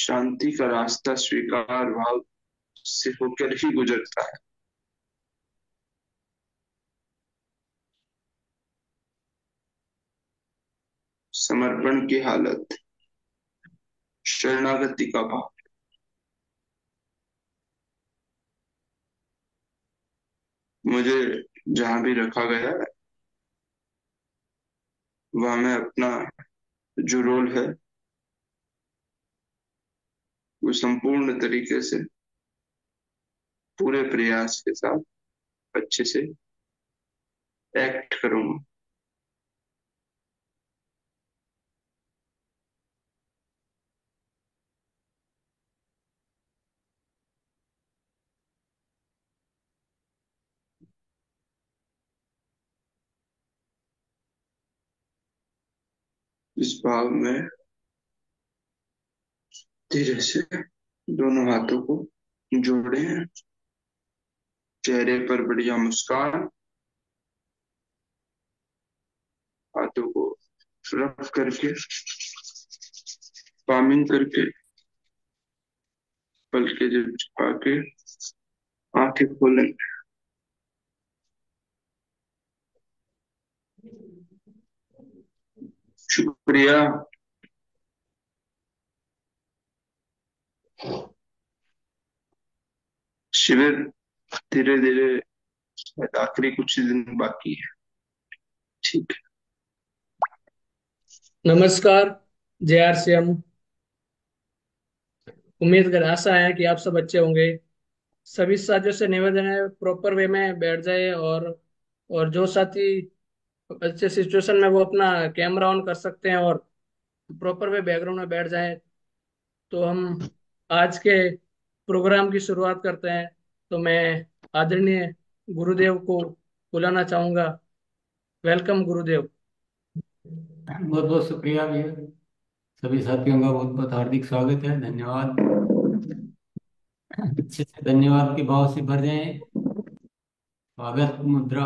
शांति का रास्ता स्वीकार भाव से होकर ही गुजरता है। समर्पण की हालत, शरणागति का भाव। मुझे जहां भी रखा गया है वहां मैं अपना जो रोल है वो संपूर्ण तरीके से, पूरे प्रयास के साथ अच्छे से एक्ट करूंगा। इस भाव में धीरे से दोनों हाथों को जोड़े हैं, चेहरे पर बढ़िया मुस्कान, हाथों को रफ करके, पामिंग करके, पलके जब झुका के आंखें खोलें। शुक्रिया। शिविर धीरे धीरे, आखिरी कुछ ही दिन बाकी है। ठीक है। नमस्कार। J R C M. उम्मीद कर आशा है कि आप सब अच्छे होंगे। सभी साथियों से निवेदन है प्रॉपर वे में बैठ जाए और जो साथी अच्छे सिचुएशन में वो अपना कैमरा ऑन कर सकते हैं और प्रॉपर वे बैकग्राउंड में बैठ जाएं। तो हम आज के प्रोग्राम की शुरुआत करते हैं। तो मैं आदरणीय गुरुदेव को बुलाना चाहूंगा। वेलकम गुरुदेव। बहुत बहुत शुक्रिया भैया। सभी साथियों का बहुत बहुत हार्दिक स्वागत है। धन्यवाद। अच्छे से धन्यवाद के भाव से भर जाएं। स्वागत मुद्रा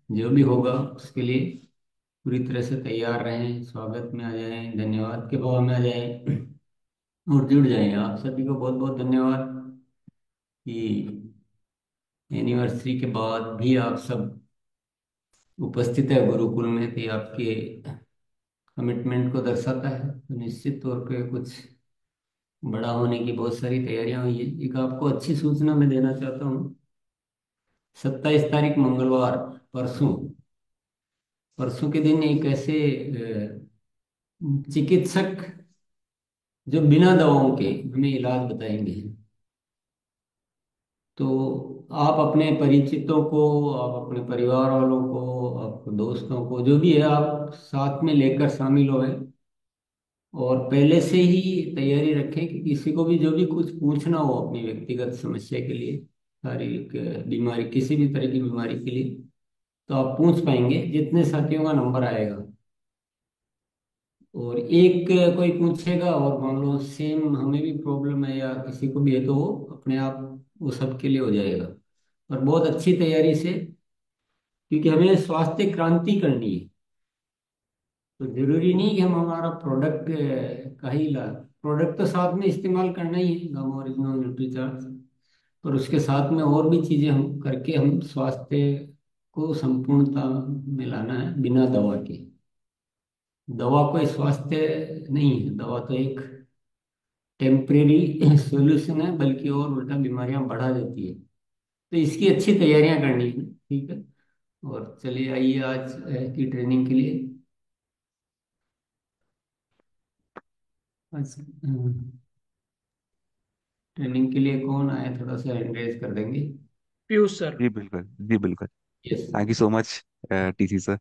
जो भी होगा उसके लिए पूरी तरह से तैयार रहें, स्वागत में आ जाएं, धन्यवाद के भाव में आ जाएं और जुड़ जाएं। आप सभी को बहुत बहुत धन्यवाद कि एनिवर्सरी के बाद भी आप सब उपस्थित है गुरुकुल में। तो ये आपके कमिटमेंट को दर्शाता है। तो निश्चित तौर पे कुछ बड़ा होने की बहुत सारी तैयारियां हुई है। एक आपको अच्छी सूचना मैं देना चाहता हूँ। 27 तारीख मंगलवार, परसों परसों के दिन एक ऐसे चिकित्सक जो बिना दवाओं के हमें इलाज बताएंगे। तो आप अपने परिचितों को, आप अपने परिवार वालों को, आप दोस्तों को, जो भी है आप साथ में लेकर शामिल हो। और पहले से ही तैयारी रखें कि किसी को भी जो भी कुछ पूछना हो अपनी व्यक्तिगत समस्या के लिए, शारीरिक बीमारी, किसी भी तरह की बीमारी के लिए, तो आप पूछ पाएंगे। जितने साथियों का नंबर आएगा और एक कोई पूछेगा और मान लो सेम हमें भी प्रॉब्लम है या किसी को भी है, तो वो अपने आप वो सबके लिए हो जाएगा। और बहुत अच्छी तैयारी से, क्योंकि हमें स्वास्थ्य क्रांति करनी है। तो जरूरी नहीं कि हम हमारा प्रोडक्ट का ही ला, प्रोडक्ट तो साथ में इस्तेमाल करना ही है, गामा ओरिजिनल न्यूट्रीचार्ज, पर उसके साथ में और भी चीजें हम करके हम स्वास्थ्य को संपूर्णता में लाना है बिना दवा के। दवा कोई स्वास्थ्य नहीं है, दवा तो एक टेम्परेरी सॉल्यूशन है, बल्कि और उल्टा बीमारियां बढ़ा देती है। तो इसकी अच्छी तैयारियां करनी है। ठीक है। और चलिए आइए आज की ट्रेनिंग के लिए। आज ट्रेनिंग के लिए कौन आया, थोड़ा सा एंकरेज कर देंगे। पीयूष सर। जी बिल्कुल, जी बिल्कुल। Yes. Thank you so much TC sir.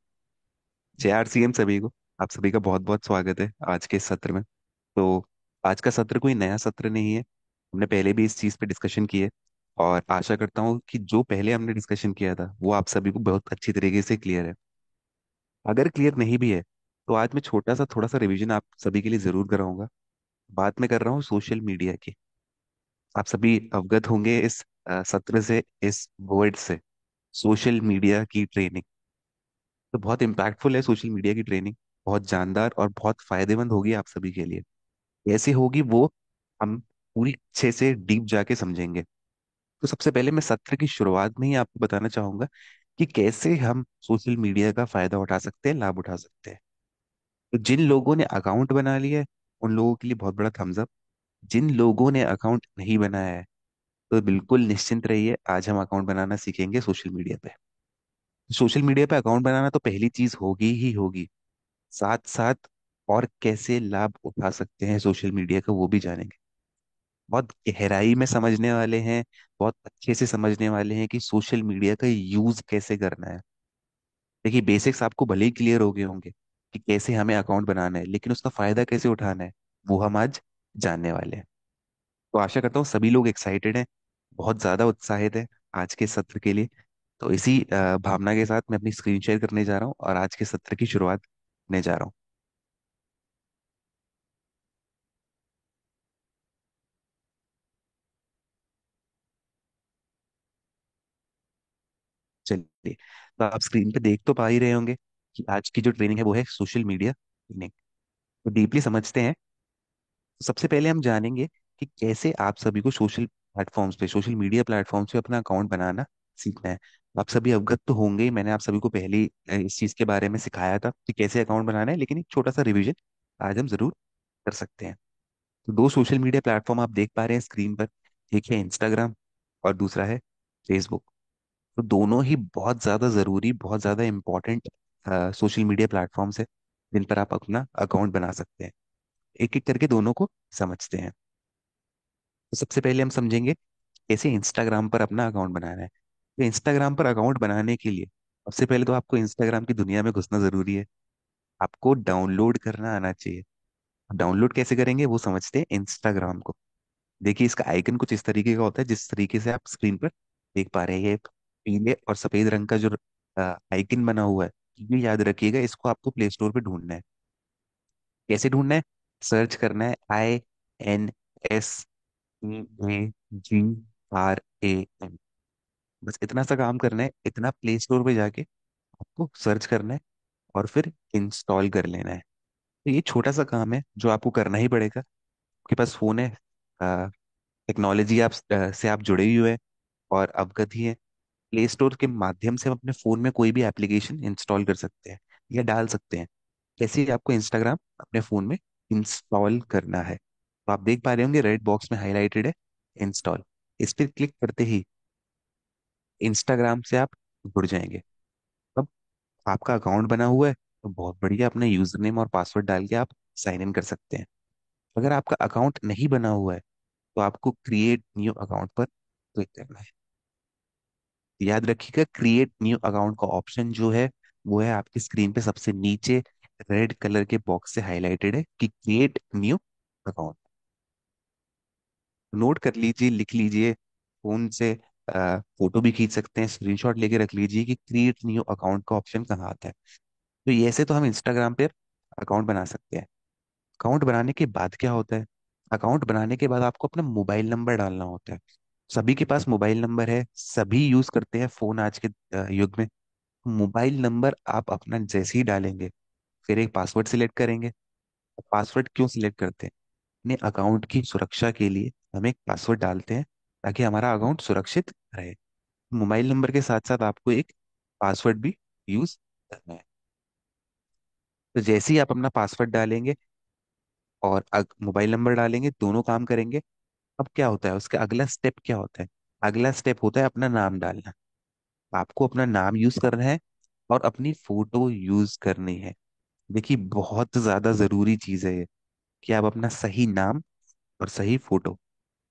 JRCM सभी को, आप सभी का बहुत बहुत स्वागत है आज के इस सत्र में। तो आज का सत्र कोई नया सत्र नहीं है, हमने पहले भी इस चीज़ पे डिस्कशन की है। और आशा करता हूँ कि जो पहले हमने डिस्कशन किया था वो आप सभी को बहुत अच्छी तरीके से क्लियर है। अगर क्लियर नहीं भी है तो आज मैं छोटा सा थोड़ा सा रिवीजन आप सभी के लिए ज़रूर कराऊंगा। बात मैं कर रहा हूँ सोशल मीडिया की। आप सभी अवगत होंगे इस सत्र से, इस वर्ड से, सोशल मीडिया की ट्रेनिंग। तो बहुत इम्पैक्टफुल है सोशल मीडिया की ट्रेनिंग, बहुत जानदार और बहुत फायदेमंद होगी आप सभी के लिए। कैसे होगी वो हम पूरी अच्छे से डीप जाके समझेंगे। तो सबसे पहले मैं सत्र की शुरुआत में ही आपको बताना चाहूंगा कि कैसे हम सोशल मीडिया का फायदा उठा सकते हैं, लाभ उठा सकते हैं। तो जिन लोगों ने अकाउंट बना लिया है उन लोगों के लिए बहुत बड़ा थम्स अप। जिन लोगों ने अकाउंट नहीं बनाया है तो बिल्कुल निश्चिंत रहिए, आज हम अकाउंट बनाना सीखेंगे सोशल मीडिया पे। सोशल मीडिया पे अकाउंट बनाना तो पहली चीज होगी ही होगी, साथ साथ और कैसे लाभ उठा सकते हैं सोशल मीडिया का वो भी जानेंगे। बहुत गहराई में समझने वाले हैं, बहुत अच्छे से समझने वाले हैं कि सोशल मीडिया का यूज कैसे करना है। देखिए बेसिक्स आपको भले ही क्लियर हो गए होंगे कि कैसे हमें अकाउंट बनाना है, लेकिन उसका फायदा कैसे उठाना है वो हम आज जानने वाले हैं। तो आशा करता हूँ सभी लोग एक्साइटेड हैं, बहुत ज्यादा उत्साहित है आज के सत्र के लिए। तो इसी भावना के साथ मैं अपनी स्क्रीन शेयर करने जा रहा हूँ और आज के सत्र की शुरुआत करने जा रहा हूँ। चलिए, तो आप स्क्रीन पे देख तो पा ही रहे होंगे कि आज की जो ट्रेनिंग है वो है सोशल मीडिया ट्रेनिंग। तो डीपली समझते हैं। तो सबसे पहले हम जानेंगे कि कैसे आप सभी को सोशल प्लेटफॉर्म्स पे, सोशल मीडिया प्लेटफॉर्म्स पे अपना अकाउंट बनाना सीखना है। आप सभी अवगत तो होंगे ही, मैंने आप सभी को पहले ही इस चीज के बारे में सिखाया था कि कैसे अकाउंट बनाना है, लेकिन एक छोटा सा रिवीजन आज हम जरूर कर सकते हैं। तो दो सोशल मीडिया प्लेटफॉर्म आप देख पा रहे हैं स्क्रीन पर, एक है इंस्टाग्राम और दूसरा है फेसबुक। तो दोनों ही बहुत ज्यादा जरूरी, बहुत ज्यादा इंपॉर्टेंट सोशल मीडिया प्लेटफॉर्म्स है जिन पर आप अपना अकाउंट बना सकते हैं। एक एक करके दोनों को समझते हैं। तो सबसे पहले हम समझेंगे कैसे इंस्टाग्राम पर अपना अकाउंट बनाना है। तो इंस्टाग्राम पर अकाउंट बनाने के लिए सबसे पहले तो आपको इंस्टाग्राम की दुनिया में घुसना जरूरी है। आपको डाउनलोड करना आना चाहिए। डाउनलोड कैसे करेंगे वो समझते हैं इंस्टाग्राम को। देखिए इसका आइकन कुछ इस तरीके का होता है जिस तरीके से आप स्क्रीन पर देख पा रहे हैं। ये पीले और सफेद रंग का जो आइकन बना हुआ है, ये याद रखिएगा, इसको आपको प्ले स्टोर पे ढूंढना है। कैसे ढूंढना है? सर्च करना है INSTAGRAM। बस इतना सा काम करना है, इतना प्ले स्टोर पे जाके आपको सर्च करना है और फिर इंस्टॉल कर लेना है। तो ये छोटा सा काम है जो आपको करना ही पड़ेगा। आपके पास फोन है, टेक्नोलॉजी से आप जुड़े ही हुए हैं और अवगत ही हैं। प्ले स्टोर के माध्यम से हम अपने फोन में कोई भी एप्लीकेशन इंस्टॉल कर सकते हैं या डाल सकते हैं। कैसे ही आपको इंस्टाग्राम अपने फोन में इंस्टॉल करना है, तो आप देख पा रहे होंगे रेड बॉक्स में हाईलाइटेड है इंस्टॉल। इस पर क्लिक करते ही इंस्टाग्राम से आप जुड़ जाएंगे। अब आपका अकाउंट बना हुआ है तो बहुत बढ़िया, अपना यूजर नेम और पासवर्ड डाल के आप साइन इन कर सकते हैं। अगर आपका अकाउंट नहीं बना हुआ है तो आपको क्रिएट न्यू अकाउंट पर क्लिक करना है। याद रखिएगा क्रिएट न्यू अकाउंट का ऑप्शन जो है वो है आपकी स्क्रीन पे सबसे नीचे रेड कलर के बॉक्स से हाईलाइटेड है कि क्रिएट न्यू अकाउंट। नोट कर लीजिए, लिख लीजिए, फोन से फोटो भी खींच सकते हैं, स्क्रीनशॉट लेके रख लीजिए कि क्रिएट न्यू अकाउंट का ऑप्शन कहाँ आता है। तो ये ऐसे तो हम इंस्टाग्राम पे अकाउंट बना सकते हैं। अकाउंट बनाने के बाद क्या होता है? अकाउंट बनाने के बाद आपको अपना मोबाइल नंबर डालना होता है। सभी के पास मोबाइल नंबर है, सभी यूज करते हैं फोन आज के युग में। मोबाइल नंबर आप अपना जैसे ही डालेंगे फिर एक पासवर्ड सिलेक्ट करेंगे। पासवर्ड क्यों सिलेक्ट करते हैं? अपने अकाउंट की सुरक्षा के लिए हम एक पासवर्ड डालते हैं ताकि हमारा अकाउंट सुरक्षित रहे। मोबाइल नंबर के साथ साथ आपको एक पासवर्ड भी यूज करना है। तो जैसे ही आप अपना पासवर्ड डालेंगे और मोबाइल नंबर डालेंगे, दोनों काम करेंगे। अब क्या होता है, उसका अगला स्टेप क्या होता है? अगला स्टेप होता है अपना नाम डालना। आपको अपना नाम यूज करना है और अपनी फोटो यूज करनी है। देखिए बहुत ज्यादा जरूरी चीज है ये कि आप अपना सही नाम और सही फोटो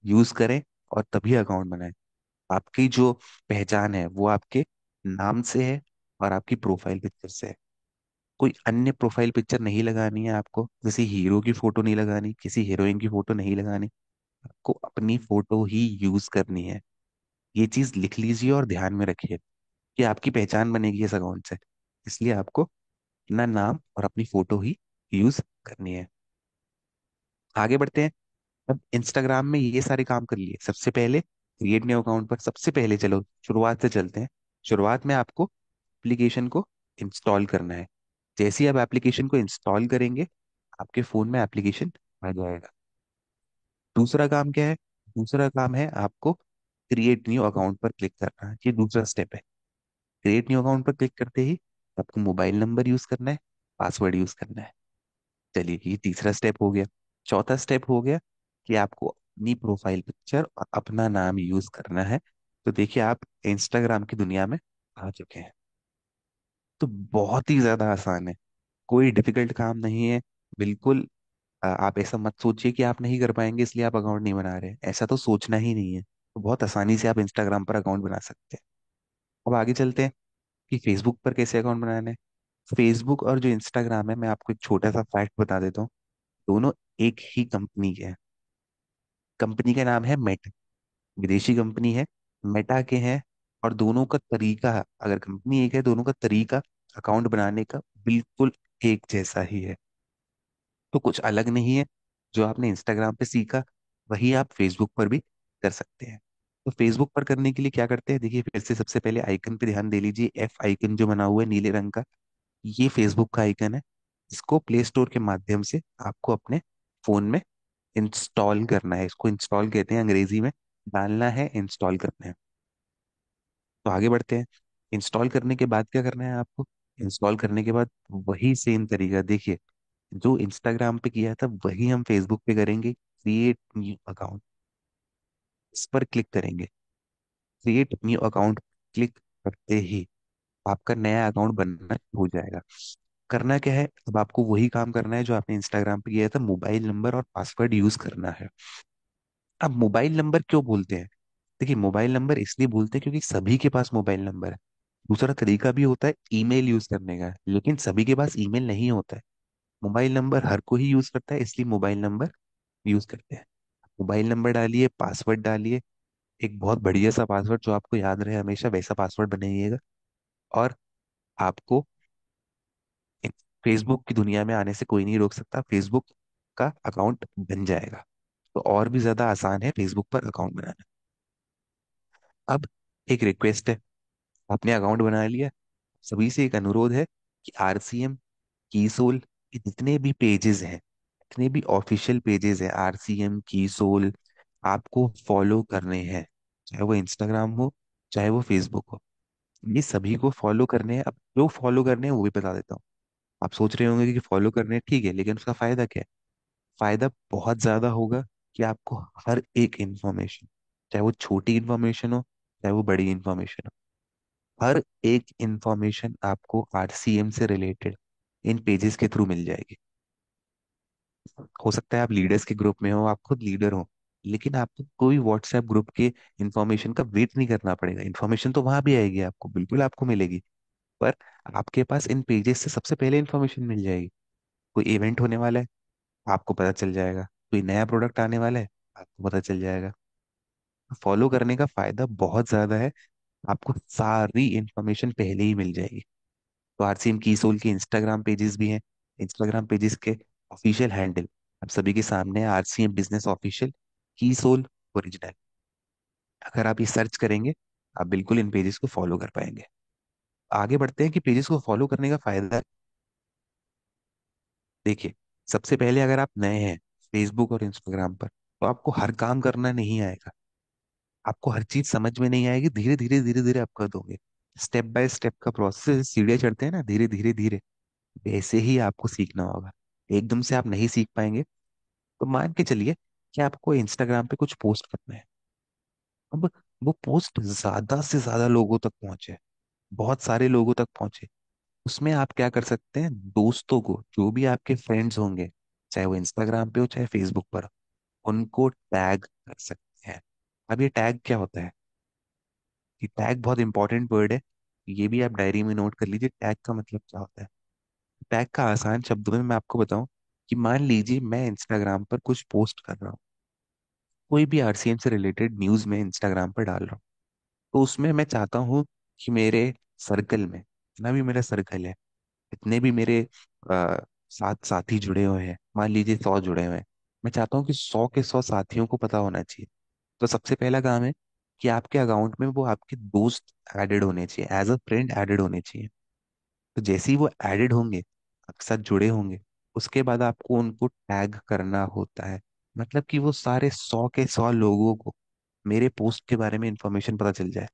यूज करें और तभी अकाउंट बनाएं। आपकी जो पहचान है वो आपके नाम से है और आपकी प्रोफाइल पिक्चर से है। कोई अन्य प्रोफाइल पिक्चर नहीं लगानी है आपको, किसी हीरो की फोटो नहीं लगानी, किसी हीरोइन की फोटो नहीं लगानी। आपको अपनी फोटो ही यूज करनी है। ये चीज लिख लीजिए और ध्यान में रखिए कि आपकी पहचान बनेगी इस अकाउंट से। इसलिए आपको अपना नाम और अपनी फोटो ही यूज करनी है। आगे बढ़ते हैं। अब इंस्टाग्राम में ये सारे काम कर लिए, सबसे पहले क्रिएट न्यू अकाउंट पर सबसे पहले चलो शुरुआत से चलते हैं। शुरुआत में आपको एप्लीकेशन को इंस्टॉल करना है। जैसे ही आप एप्लीकेशन को इंस्टॉल करेंगे आपके फोन में एप्लीकेशन आ जाएगा। दूसरा काम क्या है? दूसरा काम है आपको क्रिएट न्यू अकाउंट पर क्लिक करना, ये दूसरा स्टेप है। क्रिएट न्यू अकाउंट पर क्लिक करते ही आपको मोबाइल नंबर यूज करना है, पासवर्ड यूज करना है। चलिए, ये तीसरा स्टेप हो गया। चौथा स्टेप हो गया कि आपको अपनी प्रोफाइल पिक्चर और अपना नाम यूज करना है। तो देखिए, आप इंस्टाग्राम की दुनिया में आ चुके हैं। तो बहुत ही ज्यादा आसान है, कोई डिफिकल्ट काम नहीं है। बिल्कुल। आप ऐसा मत सोचिए कि आप नहीं कर पाएंगे इसलिए आप अकाउंट नहीं बना रहे, ऐसा तो सोचना ही नहीं है। तो बहुत आसानी से आप इंस्टाग्राम पर अकाउंट बना सकते हैं। अब आगे चलते हैं कि फेसबुक पर कैसे अकाउंट बनाना है। फेसबुक और जो इंस्टाग्राम है, मैं आपको एक छोटा सा फैक्ट बता देता हूँ। दोनों एक ही कंपनी के हैं। कंपनी का नाम है मेटा, विदेशी कंपनी है, मेटा के हैं। और दोनों का तरीका, अगर कंपनी एक है, दोनों का तरीका अकाउंट बनाने का बिल्कुल एक जैसा ही है। तो कुछ अलग नहीं है। जो आपने इंस्टाग्राम पे सीखा वही आप फेसबुक पर भी कर सकते हैं। तो फेसबुक पर करने के लिए क्या करते हैं, देखिए फिर से सबसे पहले आइकन पे ध्यान दे लीजिए, एफ आइकन जो बना हुआ है नीले रंग का, ये फेसबुक का आइकन है। इसको प्ले स्टोर के माध्यम से आपको अपने फोन में इंस्टॉल करना है। इसको इंस्टॉल कहते हैं अंग्रेजी में, डालना है, इंस्टॉल करना है। तो आगे बढ़ते हैं। इंस्टॉल करने के बाद क्या करना है आपको? इंस्टॉल करने के बाद वही सेम तरीका, देखिए जो इंस्टाग्राम पे किया था वही हम फेसबुक पे करेंगे। क्रिएट न्यू अकाउंट, इस पर क्लिक करेंगे। क्रिएट न्यू अकाउंट क्लिक करते ही आपका नया अकाउंट बनना हो जाएगा। करना क्या है, अब आपको वही काम करना है जो आपने इंस्टाग्राम पे किया था, मोबाइल नंबर और पासवर्ड यूज करना है। अब मोबाइल नंबर क्यों बोलते हैं? देखिए, मोबाइल नंबर इसलिए बोलते हैं क्योंकि सभी के पास मोबाइल नंबर है। दूसरा तरीका भी होता है ईमेल यूज करने का, लेकिन सभी के पास ईमेल नहीं होता है। मोबाइल नंबर हर कोई यूज करता है, इसलिए मोबाइल नंबर यूज करते हैं। मोबाइल नंबर डालिए, पासवर्ड डालिए, एक बहुत बढ़िया सा पासवर्ड जो आपको याद रहे हमेशा, वैसा पासवर्ड बनाइएगा। और आपको फेसबुक की दुनिया में आने से कोई नहीं रोक सकता, फेसबुक का अकाउंट बन जाएगा। तो और भी ज्यादा आसान है फेसबुक पर अकाउंट बनाना। अब एक रिक्वेस्ट है, आपने अकाउंट बना लिया, सभी से एक अनुरोध है कि आरसीएम, कीसोल, ये जितने भी पेजेस हैं, जितने भी ऑफिशियल पेजेस हैं, आरसीएम, कीसोल, आपको फॉलो करने हैं। चाहे वो इंस्टाग्राम हो, चाहे वो फेसबुक हो, ये सभी को फॉलो करने हैं। अब जो फॉलो करने हैं वो भी बता देता हूँ। आप सोच रहे होंगे कि फॉलो करने हैं, ठीक है, लेकिन उसका फायदा क्या है? फायदा बहुत ज्यादा होगा कि आपको हर एक इंफॉर्मेशन, चाहे वो छोटी इंफॉर्मेशन हो, चाहे वो बड़ी इंफॉर्मेशन हो, हर एक इंफॉर्मेशन आपको आरसीएम से रिलेटेड इन पेजेस के थ्रू मिल जाएगी। हो सकता है आप लीडर्स के ग्रुप में हो, आप खुद लीडर हो, लेकिन आपको कोई व्हाट्सएप ग्रुप के इंफॉर्मेशन का वेट नहीं करना पड़ेगा। इंफॉर्मेशन तो वहां भी आएगी, आपको बिल्कुल आपको मिलेगी। पर आपके पास इन पेजेस से सबसे पहले इंफॉर्मेशन मिल जाएगी। कोई इवेंट होने वाला है, आपको पता चल जाएगा। कोई नया प्रोडक्ट आने वाला है, आपको पता चल जाएगा। फॉलो करने का फायदा बहुत ज्यादा है, आपको सारी इंफॉर्मेशन पहले ही मिल जाएगी। तो आरसीएम की सोल के इंस्टाग्राम पेजेस भी हैं। इंस्टाग्राम पेजेस के ऑफिशियल हैंडल आप सभी के सामने है, आरसीएम बिजनेस ऑफिशियल, की सोल ओरिजिनल। अगर आप ये सर्च करेंगे, आप बिल्कुल इन पेजेस को फॉलो कर पाएंगे। आगे बढ़ते हैं कि पेजेस को फॉलो करने का फायदा। देखिए, सबसे पहले अगर आप नए हैं फेसबुक और इंस्टाग्राम पर, तो आपको हर काम करना नहीं आएगा, आपको हर चीज समझ में नहीं आएगी। धीरे धीरे आप कर दोगे। स्टेप बाय स्टेप का प्रोसेस, सीढ़ियाँ चढ़ते हैं ना, धीरे धीरे धीरे, वैसे ही आपको सीखना होगा। एकदम से आप नहीं सीख पाएंगे। तो मान के चलिए कि आपको इंस्टाग्राम पे कुछ पोस्ट करना है। अब वो पोस्ट ज्यादा से ज्यादा लोगों तक पहुंचे, बहुत सारे लोगों तक पहुंचे। उसमें आप क्या कर सकते हैं, दोस्तों को, जो भी आपके फ्रेंड्स होंगे, चाहे वो इंस्टाग्राम पे हो चाहे फेसबुक पर, उनको टैग कर सकते हैं। अब ये टैग क्या होता है? ये टैग बहुत इंपॉर्टेंट वर्ड है, ये भी आप डायरी में नोट कर लीजिए। टैग का मतलब क्या होता है? टैग का आसान शब्दों में मैं आपको बताऊं कि मान लीजिए मैं इंस्टाग्राम पर कुछ पोस्ट कर रहा हूँ, कोई भी आरसीएम से रिलेटेड न्यूज में इंस्टाग्राम पर डाल रहा हूँ। तो उसमें मैं चाहता हूँ कि मेरे सर्कल में, जितना भी मेरा सर्कल है, जितने भी मेरे साथ साथी जुड़े हुए हैं, मान लीजिए 100 जुड़े हुए हैं, मैं चाहता हूँ कि 100 के 100 साथियों को पता होना चाहिए। तो सबसे पहला काम है कि आपके अकाउंट में वो आपके दोस्त ऐडेड होने चाहिए, एज अ फ्रेंड ऐडेड होने चाहिए। तो जैसे ही वो ऐडेड होंगे, आपके साथ जुड़े होंगे, उसके बाद आपको उनको टैग करना होता है। मतलब कि वो सारे 100 के 100 लोगों को मेरे पोस्ट के बारे में इंफॉर्मेशन पता चल जाए।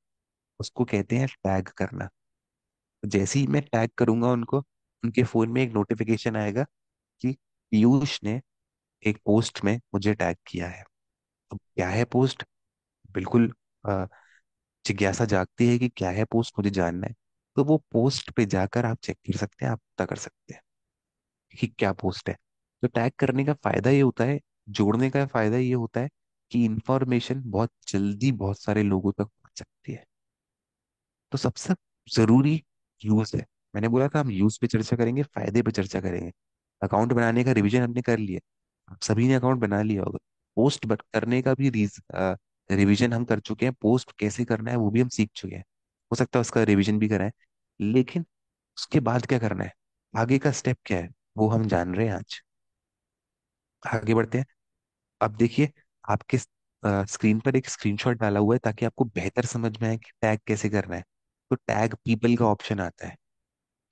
उसको कहते हैं टैग करना। जैसे ही मैं टैग करूंगा उनको, उनके फोन में एक नोटिफिकेशन आएगा कि पीयूष ने एक पोस्ट में मुझे टैग किया है। अब क्या है पोस्ट? बिल्कुल अ, जिज्ञासा जागती है कि क्या है पोस्ट, मुझे जानना है। तो वो पोस्ट पे जाकर आप चेक कर सकते हैं, आप पता कर सकते हैं कि क्या पोस्ट है। तो टैग करने का फायदा ये होता है, जोड़ने का फायदा ये होता है कि इंफॉर्मेशन बहुत जल्दी बहुत सारे लोगों तक पहुंच सकती है। तो सबसे जरूरी यूज है। मैंने बोला था हम यूज पे चर्चा करेंगे, फायदे पे चर्चा करेंगे। अकाउंट बनाने का रिवीजन हमने कर लिया, आप सभी ने अकाउंट बना लिया होगा। पोस्ट करने का भी रिवीजन हम कर चुके हैं, पोस्ट कैसे करना है वो भी हम सीख चुके हैं। हो सकता है उसका रिवीजन भी कराएं। लेकिन उसके बाद क्या करना है, आगे का स्टेप क्या है, वो हम जान रहे हैं आज। आगे बढ़ते हैं। अब देखिए, आपके स्क्रीन पर एक स्क्रीनशॉट डाला हुआ है ताकि आपको बेहतर समझ में आए कि टैग कैसे करना है। तो टैग पीपल का ऑप्शन आता है।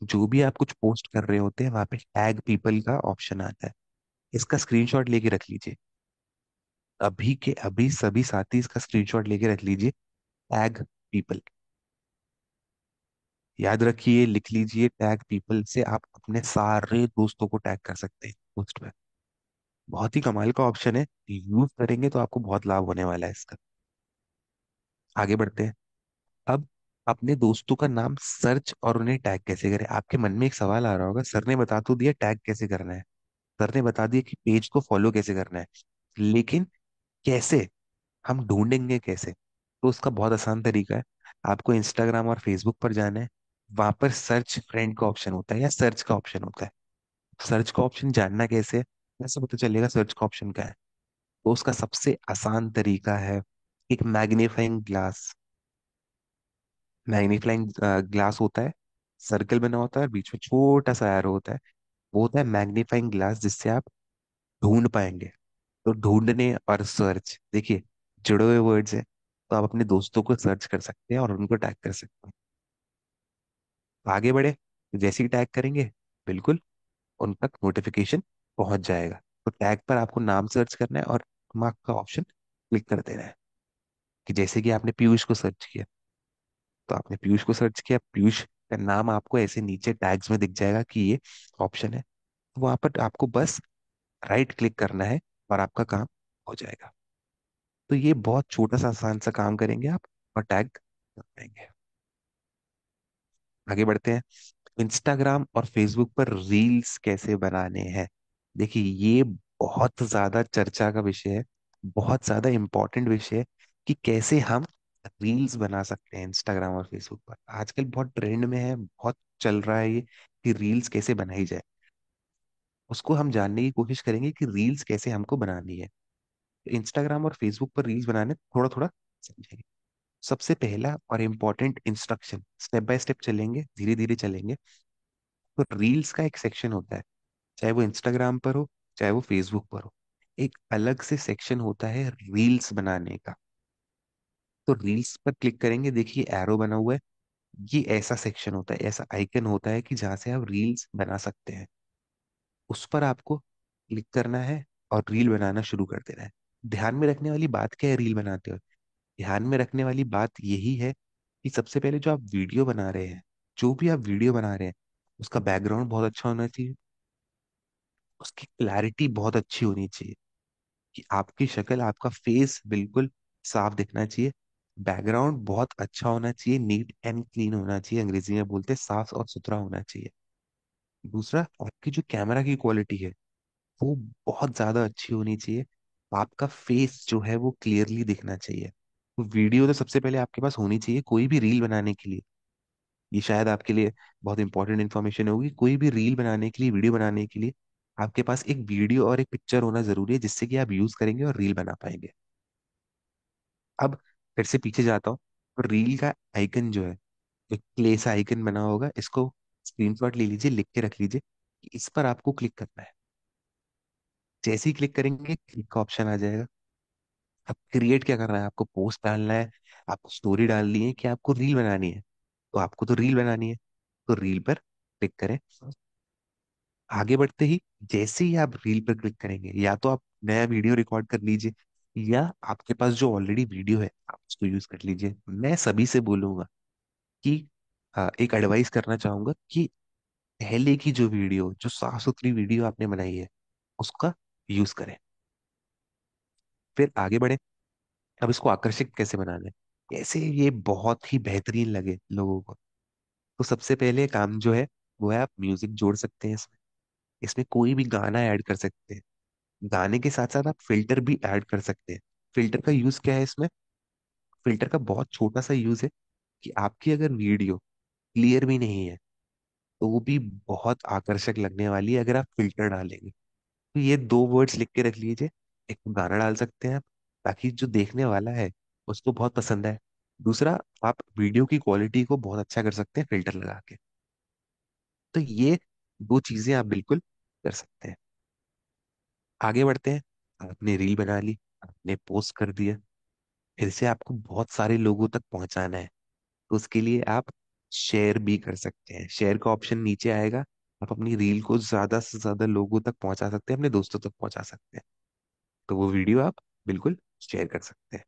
जो भी आप कुछ पोस्ट कर रहे होते हैं वहां पे टैग पीपल का ऑप्शन आता है। इसका स्क्रीनशॉट लेके रख लीजिए। अभी के अभी सभी साथी इसका स्क्रीनशॉट लेके रख लीजिए। टैग पीपल, याद रखिए, लिख लीजिए। टैग पीपल से आप अपने सारे दोस्तों को टैग कर सकते हैं पोस्ट में। बहुत ही कमाल का ऑप्शन है, यूज करेंगे तो आपको बहुत लाभ होने वाला है इसका। आगे बढ़ते हैं। अब अपने दोस्तों का नाम सर्च और उन्हें टैग कैसे करें। आपके मन में एक सवाल आ रहा होगा, सर ने बता तो दिया टैग कैसे करना है, सर ने बता दिया कि पेज को फॉलो कैसे करना है, लेकिन कैसे, हम ढूंढेंगे कैसे? तो उसका बहुत आसान तरीका है। आपको इंस्टाग्राम और फेसबुक पर जाना है। वहां पर सर्च फ्रेंड का ऑप्शन होता है या सर्च का ऑप्शन होता है। सर्च का ऑप्शन जानना कैसे है, कैसे पता चलेगा सर्च का ऑप्शन क्या है? तो उसका सबसे आसान तरीका है, एक मैग्नीफाइंग ग्लास। मैग्नीफाइंग ग्लास होता है, सर्कल बना होता है, बीच में छोटा सा एरो होता है। वो होता है मैग्नीफाइंग ग्लास, जिससे आप ढूंढ पाएंगे। तो ढूंढने और सर्च, देखिए, जुड़े हुए वर्ड्स हैं। तो आप अपने दोस्तों को सर्च कर सकते हैं और उनको टैग कर सकते हैं। आगे बढ़े, तो जैसे ही टैग करेंगे, बिल्कुल उन तक नोटिफिकेशन पहुंच जाएगा। तो टैग पर आपको नाम सर्च करना है और मार्क का ऑप्शन क्लिक कर देना है। कि जैसे कि आपने पीयूष को सर्च किया, तो आपने पीयूष को सर्च किया, पीयूष का नाम आपको ऐसे नीचे टैग्स में दिख जाएगा कि ये ऑप्शन है। वहां पर आपको बस राइट क्लिक करना है और आपका काम हो जाएगा। तो ये बहुत छोटा सा आसान सा काम करेंगे आप और टैग कर पाएंगे। आगे बढ़ते हैं। इंस्टाग्राम और फेसबुक पर रील्स कैसे बनाने हैं। देखिए, ये बहुत ज्यादा चर्चा का विषय है, बहुत ज्यादा इंपॉर्टेंट विषय है कि कैसे हम रील्स बना सकते हैं इंस्टाग्राम और फेसबुक पर। आजकल बहुत ट्रेंड में है, बहुत चल रहा है ये कि रील्स कैसे बनाई जाए। उसको हम जानने की कोशिश करेंगे कि रील्स कैसे हमको बनानी है। इंस्टाग्राम और फेसबुक पर रील्स बनाने थोड़ा थोड़ा समझेंगे। सबसे पहला और important instruction, step by step चलेंगे, धीरे धीरे चलेंगे। तो रील्स का एक सेक्शन होता है, चाहे वो इंस्टाग्राम पर हो चाहे वो फेसबुक पर हो, एक अलग से सेक्शन होता है रील्स बनाने का। तो रील्स पर क्लिक करेंगे, देखिए एरो बना हुआ है। ये ऐसा सेक्शन होता है, ऐसा आइकन होता है कि जहाँ से आप रील्स बना सकते हैं। उस पर आपको क्लिक करना है और रील बनाना शुरू कर देना है। ध्यान में रखने वाली बात क्या है रील बनाते हो? ध्यान में रखने वाली बात यही है कि सबसे पहले जो आप वीडियो बना रहे हैं, जो भी आप वीडियो बना रहे हैं, उसका बैकग्राउंड बहुत अच्छा होना चाहिए, उसकी क्लैरिटी बहुत अच्छी होनी चाहिए, कि आपकी शक्ल, आपका फेस बिल्कुल साफ दिखना चाहिए। बैकग्राउंड बहुत अच्छा होना चाहिए, नीट एंड क्लीन होना चाहिए, अंग्रेजी में बोलते हैं साफ और सुथरा होना चाहिए। दूसरा, आपकी जो कैमरा की क्वालिटी है वो बहुत ज्यादा अच्छी होनी चाहिए। आपका फेस जो है वो क्लियरली दिखना चाहिए। तो वीडियो तो सबसे पहले आपके पास होनी चाहिए कोई भी रील बनाने के लिए। ये शायद आपके लिए बहुत इंपॉर्टेंट इन्फॉर्मेशन होगी। कोई भी रील बनाने के लिए, वीडियो बनाने के लिए, आपके पास एक वीडियो और एक पिक्चर होना जरूरी है, जिससे कि आप यूज करेंगे और रील बना पाएंगे। अब फिर से पीछे जाता हूँ। तो रील का आइकन जो है, एक प्ले सा आइकन बना होगा, इसको स्क्रीनशॉट ले लीजिए, लिख के रख लीजिए कि इस पर आपको क्लिक करना है। जैसे ही क्लिक करेंगे, क्लिक का ऑप्शन आ जाएगा। अब क्रिएट क्या करना है, आपको पोस्ट डालना है, आपको स्टोरी डालनी है, कि आपको रील बनानी है? तो आपको तो रील बनानी है, तो रील पर क्लिक करें। आगे बढ़ते ही जैसे ही आप रील पर क्लिक करेंगे, या तो आप नया वीडियो रिकॉर्ड कर लीजिए, या आपके पास जो ऑलरेडी वीडियो है आप उसको यूज कर लीजिए। मैं सभी से बोलूंगा कि एक एडवाइस करना चाहूंगा कि पहले की जो वीडियो, जो साफ सुथरी वीडियो आपने बनाई है, उसका यूज करें। फिर आगे बढ़े। अब इसको आकर्षक कैसे बनाना है, कैसे ये बहुत ही बेहतरीन लगे लोगों को। तो सबसे पहले काम जो है वो है, आप म्यूजिक जोड़ सकते हैं इसमें। इसमें कोई भी गाना ऐड कर सकते हैं। गाने के साथ साथ आप फिल्टर भी ऐड कर सकते हैं। फिल्टर का यूज क्या है इसमें? फिल्टर का बहुत छोटा सा यूज है कि आपकी अगर वीडियो क्लियर भी नहीं है तो वो भी बहुत आकर्षक लगने वाली है अगर आप फिल्टर डालेंगे। तो ये दो वर्ड्स लिख के रख लीजिए। एक तो गाना डाल सकते हैं आप, ताकि जो देखने वाला है उसको बहुत पसंद आए। दूसरा, आप वीडियो की क्वालिटी को बहुत अच्छा कर सकते हैं फिल्टर लगा के। तो ये दो चीजें आप बिल्कुल कर सकते हैं। आगे बढ़ते हैं। आपने रील बना ली, आपने पोस्ट कर दिया, फिर से आपको बहुत सारे लोगों तक पहुंचाना है। तो उसके लिए आप शेयर भी कर सकते हैं। शेयर का ऑप्शन नीचे आएगा। आप अपनी रील को ज्यादा से ज्यादा लोगों तक पहुंचा सकते हैं, अपने दोस्तों तक पहुंचा सकते हैं। तो वो वीडियो आप बिल्कुल शेयर कर सकते हैं।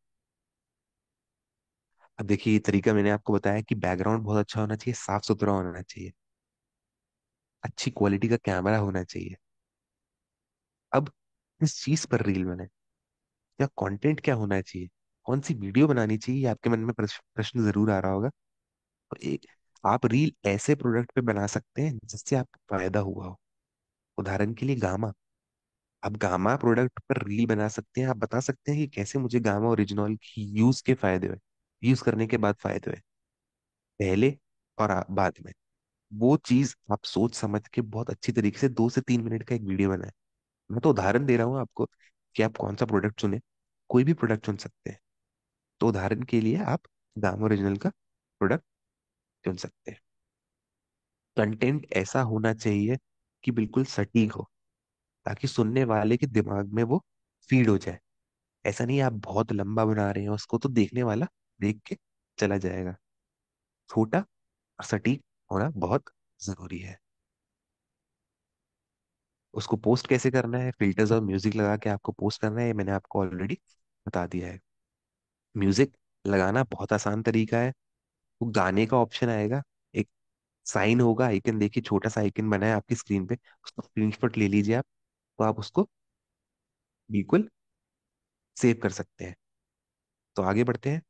अब देखिए, ये तरीका मैंने आपको बताया कि बैकग्राउंड बहुत अच्छा होना चाहिए, साफ सुथरा होना चाहिए, अच्छी क्वालिटी का कैमरा होना चाहिए। अब किस चीज पर रील बने, या कंटेंट क्या होना चाहिए, कौन सी वीडियो बनानी चाहिए, ये आपके मन में प्रश्न जरूर आ रहा होगा। तो एक, आप रील ऐसे प्रोडक्ट पे बना सकते हैं जिससे आपको फायदा हुआ हो। उदाहरण के लिए गामा। आप गामा प्रोडक्ट पर रील बना सकते हैं। आप बता सकते हैं कि कैसे मुझे गामा ओरिजिनल की यूज के फायदे हुए, यूज करने के बाद फायदे हुए, पहले और बाद में। वो चीज आप सोच समझ के बहुत अच्छी तरीके से 2 से 3 मिनट का एक वीडियो बनाए। मैं तो उदाहरण दे रहा हूँ आपको कि आप कौन सा प्रोडक्ट चुने। कोई भी प्रोडक्ट चुन सकते हैं। तो उदाहरण के लिए आप गामा ओरिजिनल का प्रोडक्ट चुन सकते हैं। कंटेंट ऐसा होना चाहिए कि बिल्कुल सटीक हो, ताकि सुनने वाले के दिमाग में वो फीड हो जाए। ऐसा नहीं आप बहुत लंबा बना रहे हैं उसको तो देखने वाला देख के चला जाएगा। छोटा और सटीक होना बहुत जरूरी है। उसको पोस्ट कैसे करना है, फिल्टर्स और म्यूजिक लगा के आपको पोस्ट करना है, ये मैंने आपको ऑलरेडी बता दिया है। म्यूजिक लगाना बहुत आसान तरीका है। वो गाने का ऑप्शन आएगा, एक साइन होगा, आइकन देखिए, छोटा सा आइकन बना है आपकी स्क्रीन पे, उसको स्क्रीनशॉट ले लीजिए आप। तो आप उसको बिल्कुल सेव कर सकते हैं। तो आगे बढ़ते हैं।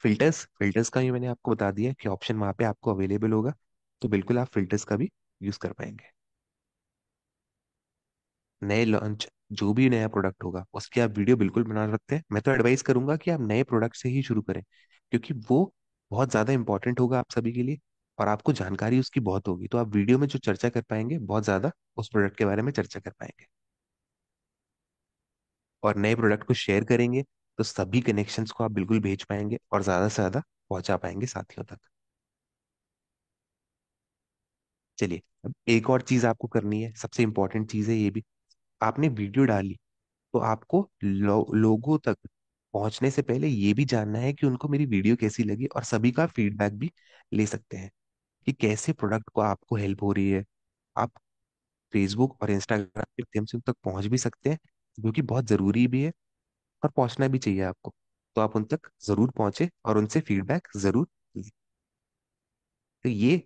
फिल्टर्स, फिल्टर्स का भी मैंने आपको बता दिया कि ऑप्शन वहां पे आपको अवेलेबल होगा। तो बिल्कुल आप फिल्टर्स का भी यूज कर पाएंगे। नए लॉन्च, जो भी नया प्रोडक्ट होगा उसकी आप वीडियो बिल्कुल बना सकते हैं। मैं तो एडवाइस करूंगा कि आप नए प्रोडक्ट से ही शुरू करें, क्योंकि वो बहुत ज्यादा इंपॉर्टेंट होगा आप सभी के लिए, और आपको जानकारी उसकी बहुत होगी। तो आप वीडियो में जो चर्चा कर पाएंगे, बहुत ज्यादा उस प्रोडक्ट के बारे में चर्चा कर पाएंगे। और नए प्रोडक्ट को शेयर करेंगे तो सभी कनेक्शंस को आप बिल्कुल भेज पाएंगे और ज्यादा से ज्यादा पहुंचा पाएंगे साथियों तक। चलिए, अब एक और चीज आपको करनी है, सबसे इंपॉर्टेंट चीज है ये भी। आपने वीडियो डाली तो आपको लोगों तक पहुंचने से पहले ये भी जानना है कि उनको मेरी वीडियो कैसी लगी, और सभी का फीडबैक भी ले सकते हैं कि कैसे प्रोडक्ट को आपको हेल्प हो रही है। आप फेसबुक और इंस्टाग्राम के माध्यम से उन तक पहुंच भी सकते हैं, जो कि बहुत जरूरी भी है, और पहुंचना भी चाहिए आपको। तो आप उन तक जरूर पहुंचे और उनसे फीडबैक जरूर लें। तो ये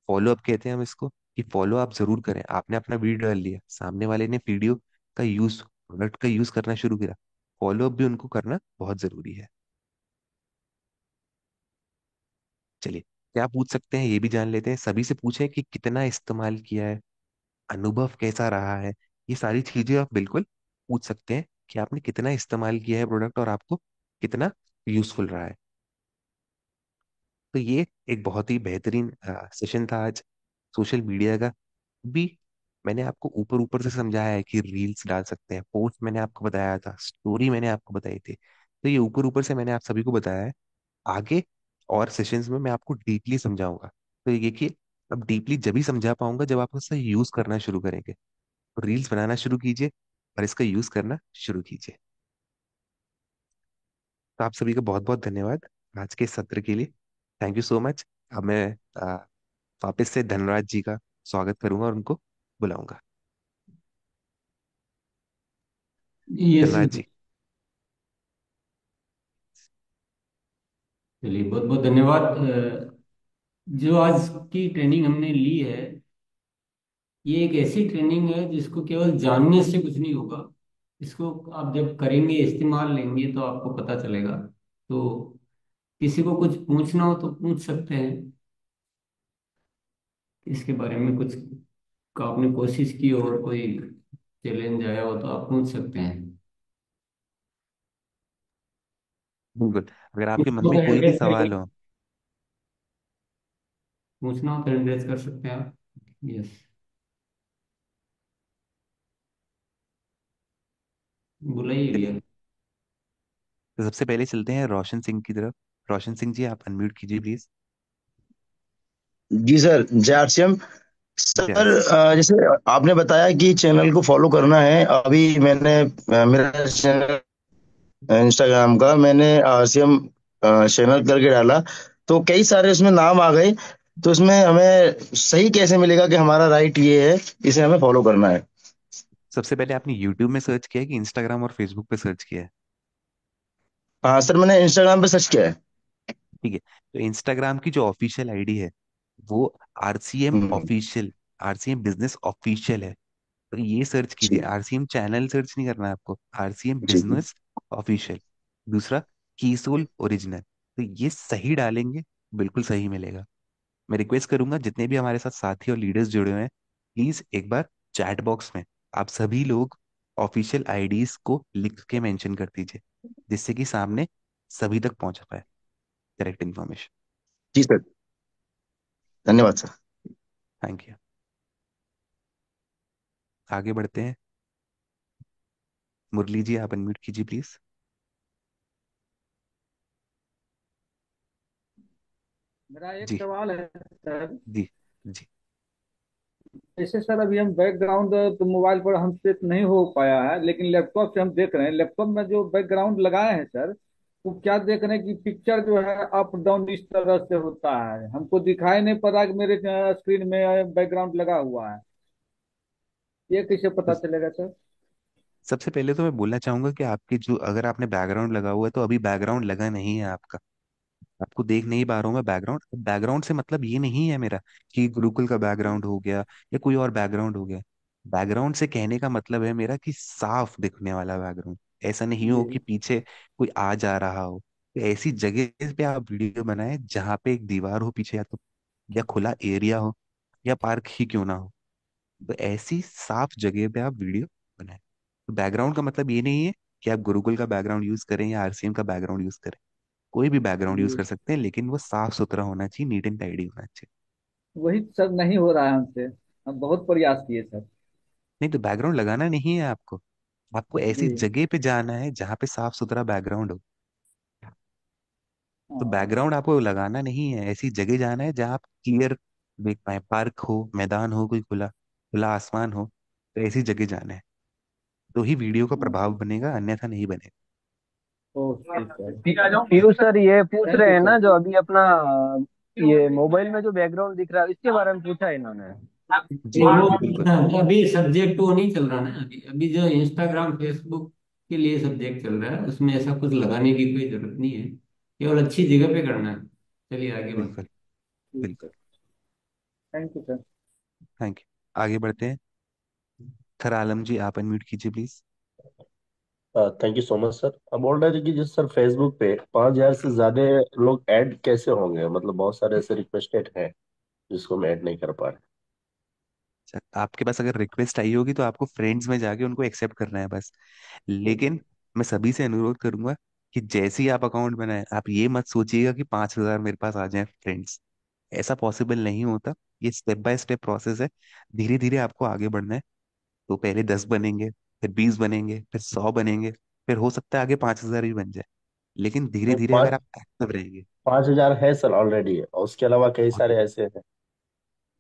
फॉलो अप कहते हैं हम इसको, कि फॉलो अप जरूर करें। आपने अपना वीडियो डाल लिया, सामने वाले ने वीडियो का यूज, प्रोडक्ट का यूज करना शुरू किया, फॉलो अप भी उनको करना बहुत जरूरी है। चलिए, क्या पूछ सकते हैं ये भी जान लेते हैं। सभी से पूछें कि कितना इस्तेमाल किया है, अनुभव कैसा रहा है। ये सारी चीजें आप बिल्कुल पूछ सकते हैं कि आपने कितना इस्तेमाल किया है प्रोडक्ट, और आपको कितना यूजफुल रहा है। तो ये एक बहुत ही बेहतरीन सेशन था आज सोशल मीडिया का। भी मैंने आपको ऊपर ऊपर से समझाया है कि रील्स डाल सकते हैं, पोस्ट मैंने आपको बताया था, स्टोरी मैंने आपको बताई थी। तो ये ऊपर ऊपर से मैंने आप सभी को बताया है। आगे और सेशंस में मैं आपको डीपली समझाऊंगा। तो ये कि अब डीपली जब ही समझा पाऊंगा जब आप उसका यूज करना शुरू करेंगे। तो रील्स बनाना शुरू कीजिए और इसका यूज करना शुरू कीजिए। तो आप सभी का बहुत बहुत धन्यवाद आज के इस सत्र के लिए। Thank you so much. अब मैं वापस से धनराज जी का स्वागत करूंगा, और उनको बुलाऊंगा। यस। प्रहलाद जी। चलिए, बहुत बहुत धन्यवाद। जो आज की ट्रेनिंग हमने ली है, ये एक ऐसी ट्रेनिंग है जिसको केवल जानने से कुछ नहीं होगा। इसको आप जब करेंगे, इस्तेमाल लेंगे, तो आपको पता चलेगा। तो किसी को कुछ पूछना हो तो पूछ सकते हैं। इसके बारे में कुछ का आपने कोशिश की और कोई चैलेंज आया हो तो आप पूछ सकते हैं। बिल्कुल। अगर आपके मन पूछना में तो कोई भी एड्रेस सवाल करेंगे। हो। पूछना हो तो एड्रेस कर सकते हैं आप। यस। बुलाइए चलिए, भैया। तो सबसे पहले चलते हैं रोशन सिंह की तरफ। रोशन सिंह जी, आप अनम्यूट कीजिए प्लीज। जी सर, जय आरसीएम। जय सर, सिंह। जैसे आपने बताया कि चैनल को फॉलो करना है, अभी मैंने मेरा चैनल इंस्टाग्राम का मैंने आरसीएम चैनल करके डाला, तो कई सारे उसमें नाम आ गए। तो इसमें हमें सही कैसे मिलेगा कि हमारा राइट ये है, इसे हमें फॉलो करना है? सबसे पहले आपने यूट्यूब में सर्च किया है कि इंस्टाग्राम और फेसबुक पे सर्च किया है? हाँ सर, मैंने इंस्टाग्राम पे सर्च किया है। ठीक है। तो इंस्टाग्राम की जो ऑफिशियल आईडी है वो आरसीएम हम्म। ऑफिशियल, आरसीएम बिजनेस ऑफिशियल है। तो ये सर्च कीजिए, जी आरसीएम चैनल सर्च नहीं करना है आपको, आरसीएम जी जी। Business official. दूसरा, कीसोल ओरिजिनल। तो ये सही डालेंगे, बिल्कुल सही मिलेगा। मैं रिक्वेस्ट करूंगा जितने भी हमारे साथ साथी और लीडर्स जुड़े हुए हैं, प्लीज एक बार चैट बॉक्स में आप सभी लोग ऑफिशियल आईडीज को लिख के मेंशन कर दीजिए, जिससे कि सामने सभी तक पहुंच पाए करेक्ट इन्फॉर्मेशन। जी सर, धन्यवाद सर। Thank you. आगे बढ़ते हैं। मुरली जी, आप अनम्यूट कीजिए प्लीज। मेरा एक जी। सवाल है सर। जी। जी। जैसे सर अभी हम बैकग्राउंड तो मोबाइल पर हम सेट नहीं हो पाया है, लेकिन लैपटॉप से हम देख रहे हैं। लैपटॉप में जो बैकग्राउंड लगाए हैं सर, वो क्या देख रहे हैं कि पिक्चर जो है अप डाउन इस तरह से होता है। हमको दिखाई नहीं पड़ रहा कि मेरे स्क्रीन में बैकग्राउंड लगा हुआ है। ये कैसे तो पता चलेगा सर? सबसे पहले तो मैं बोलना चाहूंगा कि आपके जो, अगर आपने बैकग्राउंड लगा हुआ है तो अभी बैकग्राउंड लगा नहीं है आपका। आपको देख नहीं पा रहा हूँ मैं बैकग्राउंड। बैकग्राउंड से मतलब ये नहीं है मेरा कि गुरुकुल का बैकग्राउंड हो गया या कोई और बैकग्राउंड हो गया। बैकग्राउंड से कहने का मतलब है मेरा कि साफ दिखने वाला बैकग्राउंड। ऐसा नहीं हो कि जी। पीछे कोई आ जा रहा हो। तो ऐसी जगह पे आप वीडियो बनाए जहाँ पे एक दीवार हो पीछे, या खुला एरिया हो, या पार्क ही क्यों ना हो। तो ऐसी साफ जगह पे आप वीडियो बनाए। तो बैकग्राउंड का मतलब ये नहीं है कि आप गुरुकुल का बैकग्राउंड यूज करें या आरसीएम का बैकग्राउंड यूज करें। कोई भी बैकग्राउंड यूज जी, कर सकते हैं, लेकिन वो साफ सुथरा होना चाहिए, नीट एंड टाइडी होना चाहिए। वही सर नहीं हो रहा है हमसे। हम बहुत प्रयास किए सर। नहीं तो बैकग्राउंड लगाना नहीं है आपको, आपको ऐसी जी। जगह पे जाना है जहाँ पे साफ सुथरा बैकग्राउंड हो। तो हाँ। बैकग्राउंड आपको लगाना नहीं है, ऐसी जगह जाना है जहाँ आप क्लियर देख पाए, पार्क हो, मैदान हो, कोई खुला खुला आसमान हो। तो ऐसी जगह जाना है, तो ही वीडियो का हाँ। प्रभाव बनेगा, अन्यथा नहीं बनेगा। Okay sir. पीयूष सर ये पूछ थैंक रहे यू हैं ना, सर। जो अभी अपना ये मोबाइल में जो बैकग्राउंड दिख रहा है इसके बारे में पूछा है इन्होंने। जी। तो वो बिल्कुल। अभी सब्जेक्ट वो नहीं चल रहा ना। अभी अभी जो इंस्टाग्राम फेसबुक के लिए सब्जेक्ट चल रहा है, उसमें ऐसा कुछ लगाने की कोई जरूरत नहीं है। केवल अच्छी जगह पे करना है। चलिए आगे बढ़ते बिल्कुल। हैं। ठीक बिल्कुल। Sir. Thank you sir. Thank you. आगे बढ़ते हैं। खर आलम जी, आप अनम्यूट कीजिए please. Thank you so much sir. अब बोल रहे थे कि जिस सर फेसबुक पे 5,000 से ज्यादा लोग ऐड कैसे होंगे, मतलब बहुत सारे ऐसे रिक्वेस्टेड हैं जिसको हम ऐड नहीं कर पा रहे। सर, आपके पास अगर रिक्वेस्ट आई होगी तो आपको फ्रेंड्स में जाके उनको एक्सेप्ट करना है बस। लेकिन मैं सभी से अनुरोध करूंगा कि जैसे ही आप अकाउंट बनाए, आप ये मत सोचिएगा कि 5,000 मेरे पास आ जाए फ्रेंड्स। ऐसा पॉसिबल नहीं होता। ये स्टेप बाय स्टेप प्रोसेस है। धीरे धीरे आपको आगे बढ़ना है। तो पहले 10 बनेंगे, फिर 20 बनेंगे, फिर 100 बनेंगे, फिर हो सकता है आगे 5,000 भी बन जाए। लेकिन धीरे नहीं, धीरे अगर पाँच आप एक्टिव रहेंगे। 5,000 है सर ऑलरेडी, और उसके अलावा कई बहुत सारे बढ़िया। ऐसे हैं।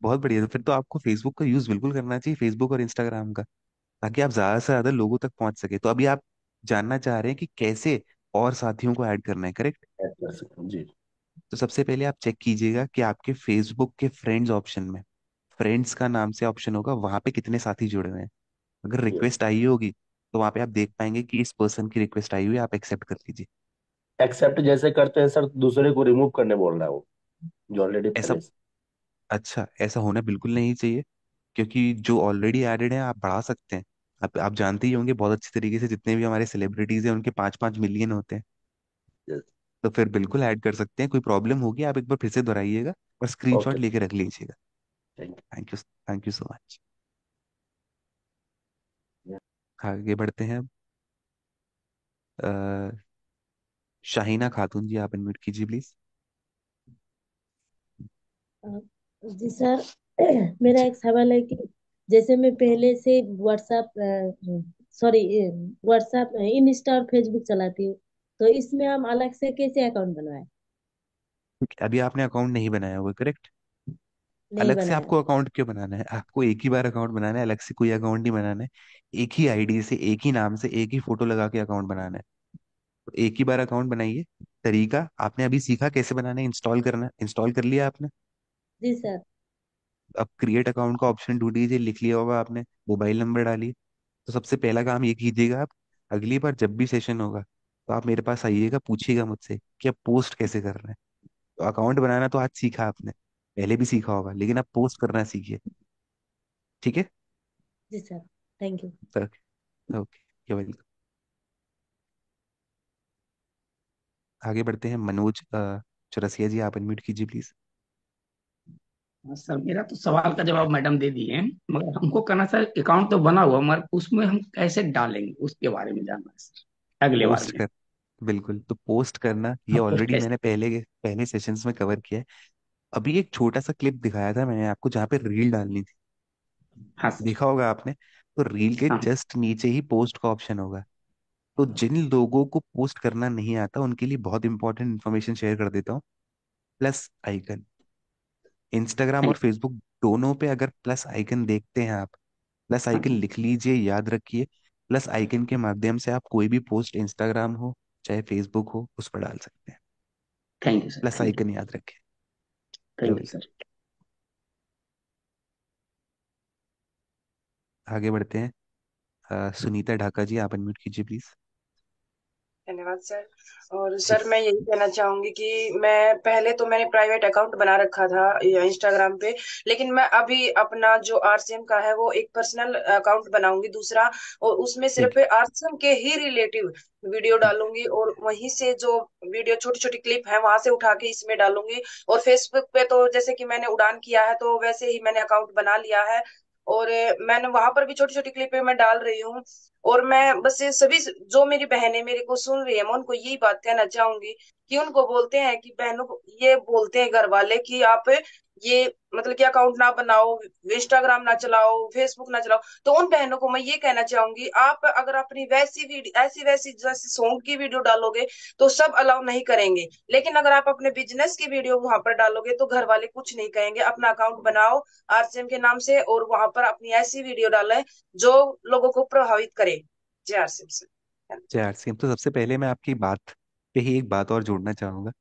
बहुत बढ़िया। तो फिर तो आपको फेसबुक का यूज बिल्कुल करना चाहिए, फेसबुक और इंस्टाग्राम का, ताकि आप ज्यादा से ज्यादा लोगों तक पहुंच सके। तो अभी आप जानना चाह रहे हैं कि कैसे और साथियों को ऐड करना है, करेक्ट? ऐड कर सकते हैं जी। तो सबसे पहले आप चेक कीजिएगा कि आपके फेसबुक के फ्रेंड्स ऑप्शन में फ्रेंड्स का नाम से ऑप्शन होगा, वहां पे कितने साथी जुड़े हुए हैं। अगर यस। रिक्वेस्ट आई होगी तो वहां पे आप देख पाएंगे कि इस पर्सन की रिक्वेस्ट आई हुई है, आप एक्सेप्ट कर लीजिए। एक्सेप्ट जैसे करते हैं सर, दूसरे को रिमूव करने बोल रहा है वो, जो ऑलरेडी ऐसा, पहले से। अच्छा ऐसा होना बिल्कुल नहीं चाहिए, क्योंकि जो ऑलरेडी एडेड है आप बढ़ा सकते हैं। आप जानते ही होंगे बहुत अच्छी तरीके से, जितने भी हमारे सेलिब्रिटीज हैं उनके 5-5 मिलियन होते हैं। यस। तो फिर बिल्कुल ऐड कर सकते हैं, कोई प्रॉब्लम होगी आप एक बार फिर से दोहराइएगा और स्क्रीनशॉट ओके। लेके रख लीजिएगा। Thank thank you, thank you so much. You. आगे बढ़ते हैं अब। अ, शाहीना खातून जी, आप अनम्यूट कीजिए प्लीज। A, ji sir. मेरा जी। एक सवाल है कि जैसे मैं पहले से व्हाट्सएप सॉरी व्हाट्सएप इंस्टा और फेसबुक चलाती हूँ, तो इसमें हम अलग से कैसे अकाउंट बनवाएं? अभी आपने अकाउंट नहीं बनाया हुआ, करेक्ट? नहीं अलग से बनाया। आपको अकाउंट क्यों बनाना है? आपको एक ही बार अकाउंट बनाना है, अलग से कोई अकाउंट नहीं बनाना है। एक ही आईडी से, एक ही नाम से, एक ही फोटो लगा के अकाउंट बनाना है। तो एक ही बार अकाउंट बनाइए। तरीका आपने अभी सीखा कैसे बनाना है, इंस्टॉल करना, इंस्टॉल कर लिया आपने। जी सर। अब क्रिएट अकाउंट का ऑप्शन ढूंढ लीजिए, लिख लिया होगा आपने, मोबाइल नंबर डालिए। तो सबसे पहला काम ये कीजिएगा आप, अगली बार जब भी सेशन होगा तो आप मेरे पास आइएगा, पूछिएगा मुझसे कि आप पोस्ट कैसे कर रहे हैं। तो अकाउंट बनाना तो आज सीखा आपने, पहले भी सीखा होगा, लेकिन आप पोस्ट करना सीखिए। ठीक है? जी sir. Thank you. Okay, welcome. आगे बढ़ते हैं। मनोज चौरसिया जी, आप अनम्यूट कीजिए प्लीज। हाँ सर, मेरा तो सवाल का जवाब मैडम दे दिए हैं, मगर हमको कहना सर अकाउंट तो बना हुआ, मगर उसमें हम कैसे डालेंगे उसके बारे में जानना है सर, अगले बार पोस्ट में। कर, बिल्कुल, तो पोस्ट करना ये हाँ, पोस्ट ऑलरेडी कैसे? मैंने पहले पहले सेशंस में कवर किया है। अभी एक छोटा सा क्लिप दिखाया था मैंने आपको, जहाँ पे रील डालनी थी, हाँ सर। देखा होगा आपने। तो रील के हाँ। जस्ट नीचे ही पोस्ट का ऑप्शन होगा। तो जिन लोगों को पोस्ट करना नहीं आता उनके लिए बहुत इंपॉर्टेंट इन्फॉर्मेशन शेयर कर देता हूँ। प्लस आइकन, इंस्टाग्राम और थैंक फेसबुक दोनों पे अगर प्लस आइकन देखते हैं आप, प्लस आइकन लिख लीजिए, याद रखिए। प्लस आइकन के माध्यम से आप कोई भी पोस्ट, इंस्टाग्राम हो चाहे फेसबुक हो, उस पर डाल सकते हैं। Thank you sir. Plus thank icon याद रखें। You. You're thank you welcome। Sir. आगे बढ़ते हैं। सुनीता ढाका जी, आप अनम्यूट कीजिए प्लीज। धन्यवाद सर। और जी। सर मैं यही कहना चाहूंगी कि मैं पहले तो मैंने प्राइवेट अकाउंट बना रखा था इंस्टाग्राम पे, लेकिन मैं अभी अपना जो आरसीएम का है वो एक पर्सनल अकाउंट बनाऊंगी दूसरा, और उसमें ठीक सिर्फ आरसीएम के ही रिलेटिव वीडियो है। डालूंगी, और वहीं से जो वीडियो छोटी छोटी क्लिप है वहां से उठा के इसमें डालूंगी। और फेसबुक पे तो जैसे कि मैंने उड़ान किया है तो वैसे ही मैंने अकाउंट बना लिया है, और मैंने वहां पर भी छोटी छोटी क्लिपें मैं डाल रही हूँ। और मैं बस ये सभी जो मेरी बहनें मेरे को सुन रही है, मैं उनको यही बात कहना चाहूंगी कि उनको बोलते हैं कि बहनों को ये बोलते हैं घर वाले कि आप ये मतलब कि अकाउंट ना बनाओ, इंस्टाग्राम ना चलाओ, फेसबुक ना चलाओ, तो उन बहनों को मैं ये कहना चाहूंगी, आप अगर अपनी वैसी वीडियो ऐसी वैसी जैसे सॉन्ग की वीडियो डालोगे तो सब अलाउ नहीं करेंगे, लेकिन अगर आप अपने बिजनेस की वीडियो वहां पर डालोगे तो घर वाले कुछ नहीं कहेंगे। अपना अकाउंट बनाओ आरसीएम के नाम से, और वहां पर अपनी ऐसी वीडियो डालें जो लोगों को प्रभावित करे। जय आरसीएम से। जय आरसीएम। तो सबसे पहले मैं आपकी बात पे ही एक बात और जोड़ना चाहूंगा।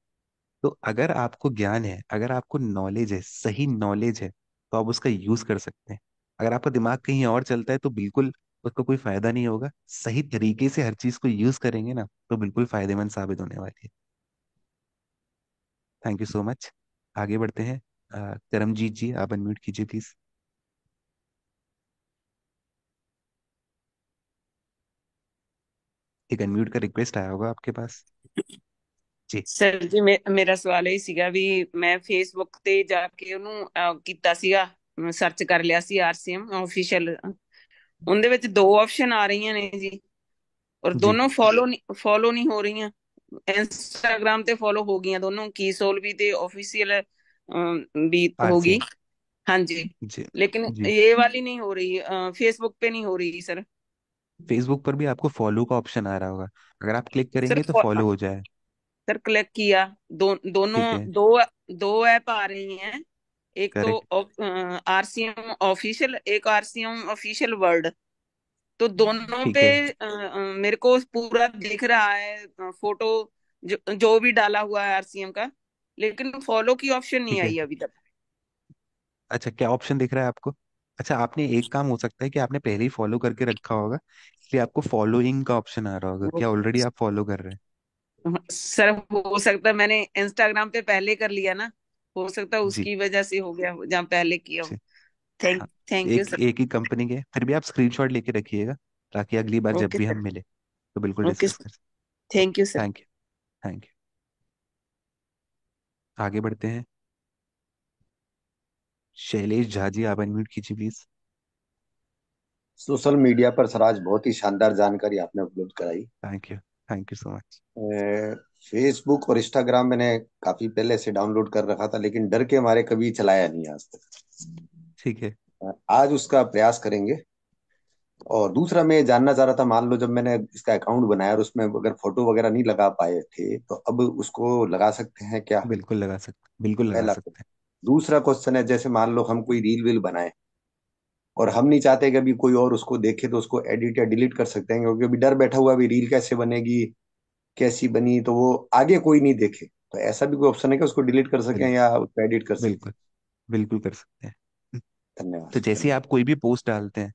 तो अगर आपको ज्ञान है, अगर आपको नॉलेज है, सही नॉलेज है, तो आप उसका यूज कर सकते हैं। अगर आपका दिमाग कहीं और चलता है तो बिल्कुल उसका कोई फायदा नहीं होगा। सही तरीके से हर चीज को यूज करेंगे ना, तो बिल्कुल फायदेमंद साबित होने वाली है। Thank you so much. आगे बढ़ते हैं। करमजीत जी, आप अनम्यूट कीजिए प्लीज। एक अनम्यूट का रिक्वेस्ट आया होगा आपके पास। जी। ਸਰ ਜੀ ਮੇਰਾ ਸਵਾਲ ਇਹ ਸੀਗਾ ਵੀ ਮੈਂ ਫੇਸਬੁੱਕ ਤੇ ਜਾ ਕੇ ਉਹਨੂੰ ਕੀਤਾ ਸੀਗਾ, ਸਰਚ ਕਰ ਲਿਆ ਸੀ ਆਰਸੀਐਮ ਆਫੀਸ਼ੀਅਲ। ਉਹਦੇ ਵਿੱਚ ਦੋ ਆਪਸ਼ਨ ਆ ਰਹੀਆਂ ਨੇ ਜੀ, ਔਰ जी। ਦੋਨੋਂ ਫੋਲੋ ਨਹੀਂ ਹੋ ਰਹੀਆਂ। ਇੰਸਟਾਗ੍ਰਾਮ ਤੇ ਫੋਲੋ ਹੋ ਗਈਆਂ ਦੋਨੋਂ, ਕੀ ਸੋਲ ਵੀ ਤੇ ऑफिशियल भी होगी। आरसीएम। हाँ जी। जी। लेकिन जी। ये वाली नहीं हो रही, फेसबुक पे नहीं हो रही सर। फेसबुक पर भी आपको फॉलो का ऑप्शन आ रहा होगा, अगर आप क्लिक सर करेंगे तो फॉलो हो जाए। सर क्लिक किया, दोनों ठीक है। दो दो ऐप आ रही हैं। एक तो करेक्ट। आरसीएम ऑफिशियल, एक आरसीएम ऑफिशियल वर्ल्ड। तो दोनों ठीक पे है। मेरे को पूरा दिख रहा है फोटो, जो भी डाला हुआ है आरसीएम का, लेकिन फॉलो की ऑप्शन नहीं ठीक है। आई अभी तक। अच्छा, क्या ऑप्शन दिख रहा है आपको? अच्छा, आपने एक काम हो सकता है कि आपने पहले ही फॉलो करके रखा होगा, इसलिए आपको फॉलोइंग का ऑप्शन आ रहा होगा। वो क्या ऑलरेडी आप फॉलो कर रहे हैं? सर हो सकता है मैंने इंस्टाग्राम पे पहले कर लिया ना, हो सकता है जी। उसकी वजह से हो गया हो, जहाँ पहले किया हो। जी। थैंक हाँ, थैंक यू एक सर। एक ही कंपनी के, फिर भी आप स्क्रीनशॉट लेके रखिएगा, ताकि अगली बार जब ओके भी हम सर। मिले तो बिल्कुल ओके डिस्कस सर। कर सकें। Thank you sir. Thank you. Thank you. आगे बढ़ते हैं। शैलेश झा जी, आप अनम्यूट कीजिए प्लीज। सोशल मीडिया पर सर आज बहुत ही शानदार जानकारी आपने अपलोड कराई। Thank you. Thank you so much. Facebook और इंस्टाग्राम मैंने काफी पहले से डाउनलोड कर रखा था, लेकिन डर के मारे कभी चलाया नहीं आज तक। ठीक है। आज उसका प्रयास करेंगे। और दूसरा मैं जानना चाह रहा था, मान लो जब मैंने इसका अकाउंट बनाया और उसमें अगर फोटो वगैरह नहीं लगा पाए थे, तो अब उसको लगा सकते हैं क्या? बिल्कुल लगा सकते, बिल्कुल लगा पहला सकते हैं। दूसरा क्वेश्चन है, जैसे मान लो हम कोई रील वील बनाए और हम नहीं चाहते कि अभी कोई और उसको देखे, तो उसको एडिट या डिलीट कर सकते हैं? क्योंकि अभी डर बैठा हुआ, अभी रील कैसे बनेगी, कैसी बनी, तो वो आगे कोई नहीं देखे, तो ऐसा भी कोई ऑप्शन है कि उसको डिलीट कर सकें बिल, या उसको एडिट कर सकें? बिल्कुल, बिल्कुल कर सकते हैं। धन्यवाद तो जैसे ही धन्यवाद। आप कोई भी पोस्ट डालते हैं,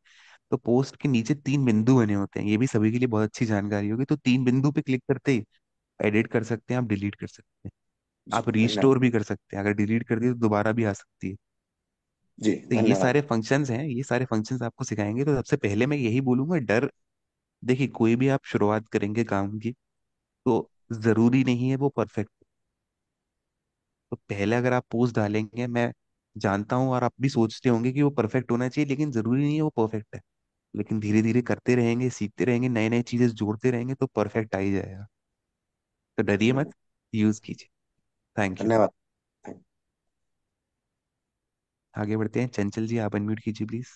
तो पोस्ट के नीचे 3 बिंदु बने होते हैं, ये भी सभी के लिए बहुत अच्छी जानकारी होगी। तो 3 बिंदु पे क्लिक करते ही एडिट कर सकते हैं, आप डिलीट कर सकते हैं, जी आप धन्यवाद। रीस्टोर भी कर सकते हैं। अगर डिलीट कर दिए तो दोबारा भी आ सकती है। जी तो ये धन्यवाद। सारे फंक्शंस हैं, ये सारे फंक्शंस आपको सिखाएंगे। तो सबसे पहले मैं यही बोलूंगा, डर, देखिए कोई भी आप शुरुआत करेंगे काम की, तो जरूरी नहीं है वो परफेक्ट। तो पहले अगर आप पोस्ट डालेंगे, मैं जानता हूँ और आप भी सोचते होंगे कि वो परफेक्ट होना चाहिए, लेकिन जरूरी नहीं है वो परफेक्ट है। लेकिन धीरे धीरे करते रहेंगे, सीखते रहेंगे, नए नए चीजें जोड़ते रहेंगे, तो परफेक्ट आ ही जाएगा। तो डरिए मत, यूज कीजिए। Thank you. धन्यवाद। आगे बढ़ते हैं। चंचल जी, आप अनम्यूट कीजिए प्लीज।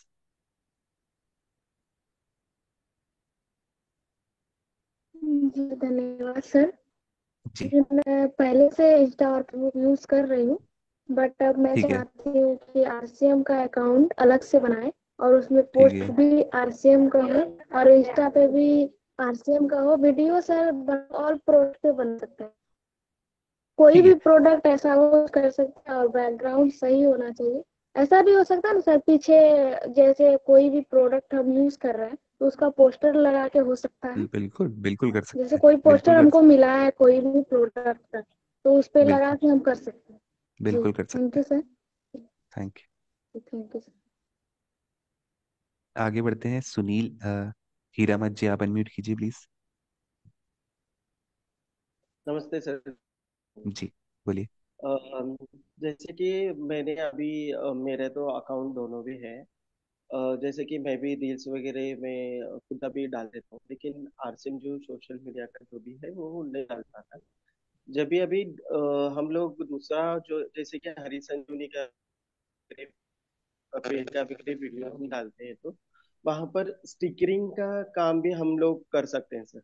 जी धन्यवाद सर। जी। जी मैं पहले से इंस्टा और फेसबुक यूज कर रही हूँ, बट अब मैं ठीक है। चाहती हूँ कि आरसीएम का अकाउंट अलग से बनाए और उसमें ठीक पोस्ट है। भी आरसीएम का हो और इंस्टा पे भी आरसीएम का हो। वीडियो सर और प्रोडक्ट पे बन सकता है, कोई ठीक भी है। प्रोडक्ट ऐसा हो कर सकते हैं और बैकग्राउंड सही होना चाहिए। ऐसा भी हो सकता है ना सर, पीछे जैसे कोई भी प्रोडक्ट हम यूज कर रहे हैं तो उसका पोस्टर लगा के हो सकता है। बिल्कुल, बिल्कुल कर सकते जैसे हैं। कोई बिल्कुल पोस्टर कर हमको सकते मिला है कोई भी प्रोडक्ट का, तो उस पे हैं। लगा बिल्कुल, के हम कर सकते हैं। जी बिल्कुल कर थैंक सकते यू हैं। Sir. Thank you. Thank you sir. आगे बढ़ते हैं। सुनील हीरामत जी, आप अनम्यूट कीजिए प्लीज। नमस्ते सर। जी, बोलिए। अ, जैसे कि मैंने अभी मेरे तो अकाउंट दोनों भी है। जैसे कि मैं भी रील्स वगैरह में खुद अभी डाल देता हूँ, लेकिन आरसिम जो सोशल मीडिया का जो भी है वो नहीं डाल पाता। जब भी अभी हम लोग दूसरा जो जैसे कि हरी संजीवनी का पेज का बिक्री वीडियो हम डालते हैं, तो वहां पर स्टिकरिंग का काम भी हम लोग कर सकते हैं सर।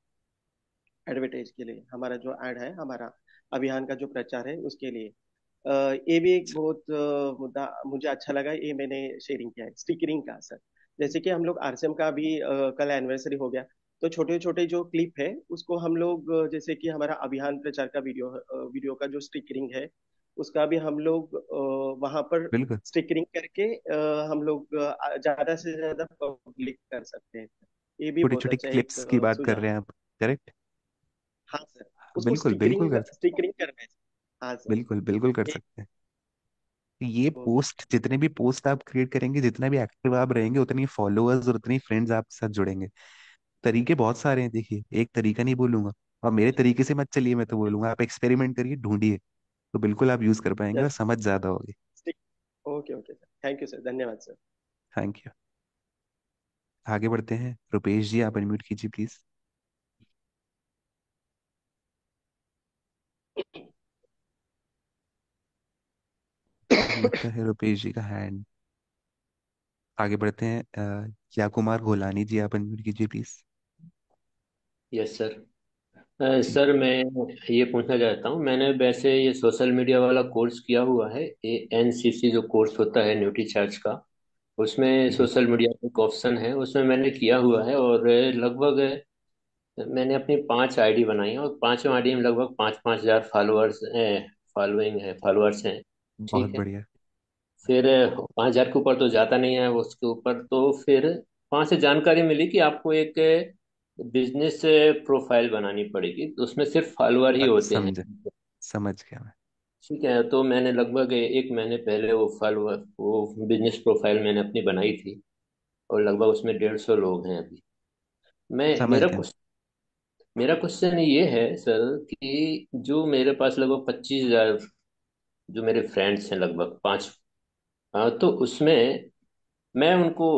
एडवर्टाइज के लिए हमारा जो ऐड है, हमारा अभियान का जो प्रचार है उसके लिए अ, ये भी एक बहुत मुद्दा मुझे अच्छा लगा, ये मैंने शेयरिंग किया है स्टिकरिंग का सर। जैसे कि हम लोग आरसीएम का भी कल एनिवर्सरी हो गया, तो छोटे छोटे जो क्लिप है उसको हम लोग जैसे कि हमारा अभियान प्रचार का वीडियो का जो स्टिकरिंग है उसका भी हम लोग वहां पर बिल्कुल। स्टिकरिंग करके हम लोग ज्यादा से ज्यादा पब्लिक कर सकते हैं। ये भी छोटी बहुत छोटी अच्छा एक क्लिप्स की बात कर सुझाव रहे है। हैं आप? करेक्ट। हाँ सर, उसको बिल्कुल, बिल्कुल स्टिकरिंग कर सकते। स्टिकरिंग करना है सर। हाँ सर। बिल्कुल, बिल्कुल कर ये सकते हैं। ये बहुत पोस्ट, जितने भी पोस्ट आप क्रिएट करेंगे, जितना भी एक्टिव आप रहेंगे, उतनी फॉलोअर्स और उतनी फ्रेंड्स आपके साथ जुड़ेंगे। तरीके बहुत सारे हैं, देखिए एक तरीका नहीं बोलूंगा। और मेरे तरीके से मत चलिए, मैं तो बोलूंगा आप एक्सपेरिमेंट करिए, ढूंढिए, तो बिल्कुल आप यूज कर पाएंगे और जस्ट समझ ज्यादा होगी। Stick. Okay okay sir, thank you sir, धन्यवाद सर। Thank you. आगे बढ़ते हैं। रुपेश जी, आप अनम्यूट कीजिए प्लीज। लगता है रुपेश जी का हैंड। आगे बढ़ते हैं। या कुमार गोलानी जी, आप अनम्यूट कीजिए प्लीज। Yes sir. जी। सर मैं ये पूछना चाहता हूँ, मैंने वैसे ये सोशल मीडिया वाला कोर्स किया हुआ है, ये एनसीसी जो कोर्स होता है न्यूट्री चार्ज का, उसमें ठीक है। सोशल मीडिया का एक ऑप्शन है, उसमें मैंने किया हुआ है। और लगभग मैंने अपनी 5 आईडी बनाई है और पांचों आईडी में लगभग 5-5 हजार फॉलोअर्स फॉलोइंग है, फॉलोअर्स हैं। बहुत ठीक है। बढ़िया। फिर 5,000 के ऊपर तो जाता नहीं है उसके ऊपर। तो फिर वहां से जानकारी मिली कि आपको एक बिजनेस प्रोफाइल बनानी पड़ेगी, तो उसमें सिर्फ फॉलोअर ही होते हैं। समझ समझ गया मैं। ठीक है, तो मैंने लगभग 1 महीने पहले वो बिजनेस प्रोफाइल मैंने अपनी बनाई थी, और लगभग उसमें 150 लोग हैं अभी। मैं समझ मेरा गया। मेरा क्वेश्चन ये है सर कि जो मेरे पास लगभग 25,000 जो मेरे फ्रेंड्स हैं, लगभग 5, तो उसमें मैं उनको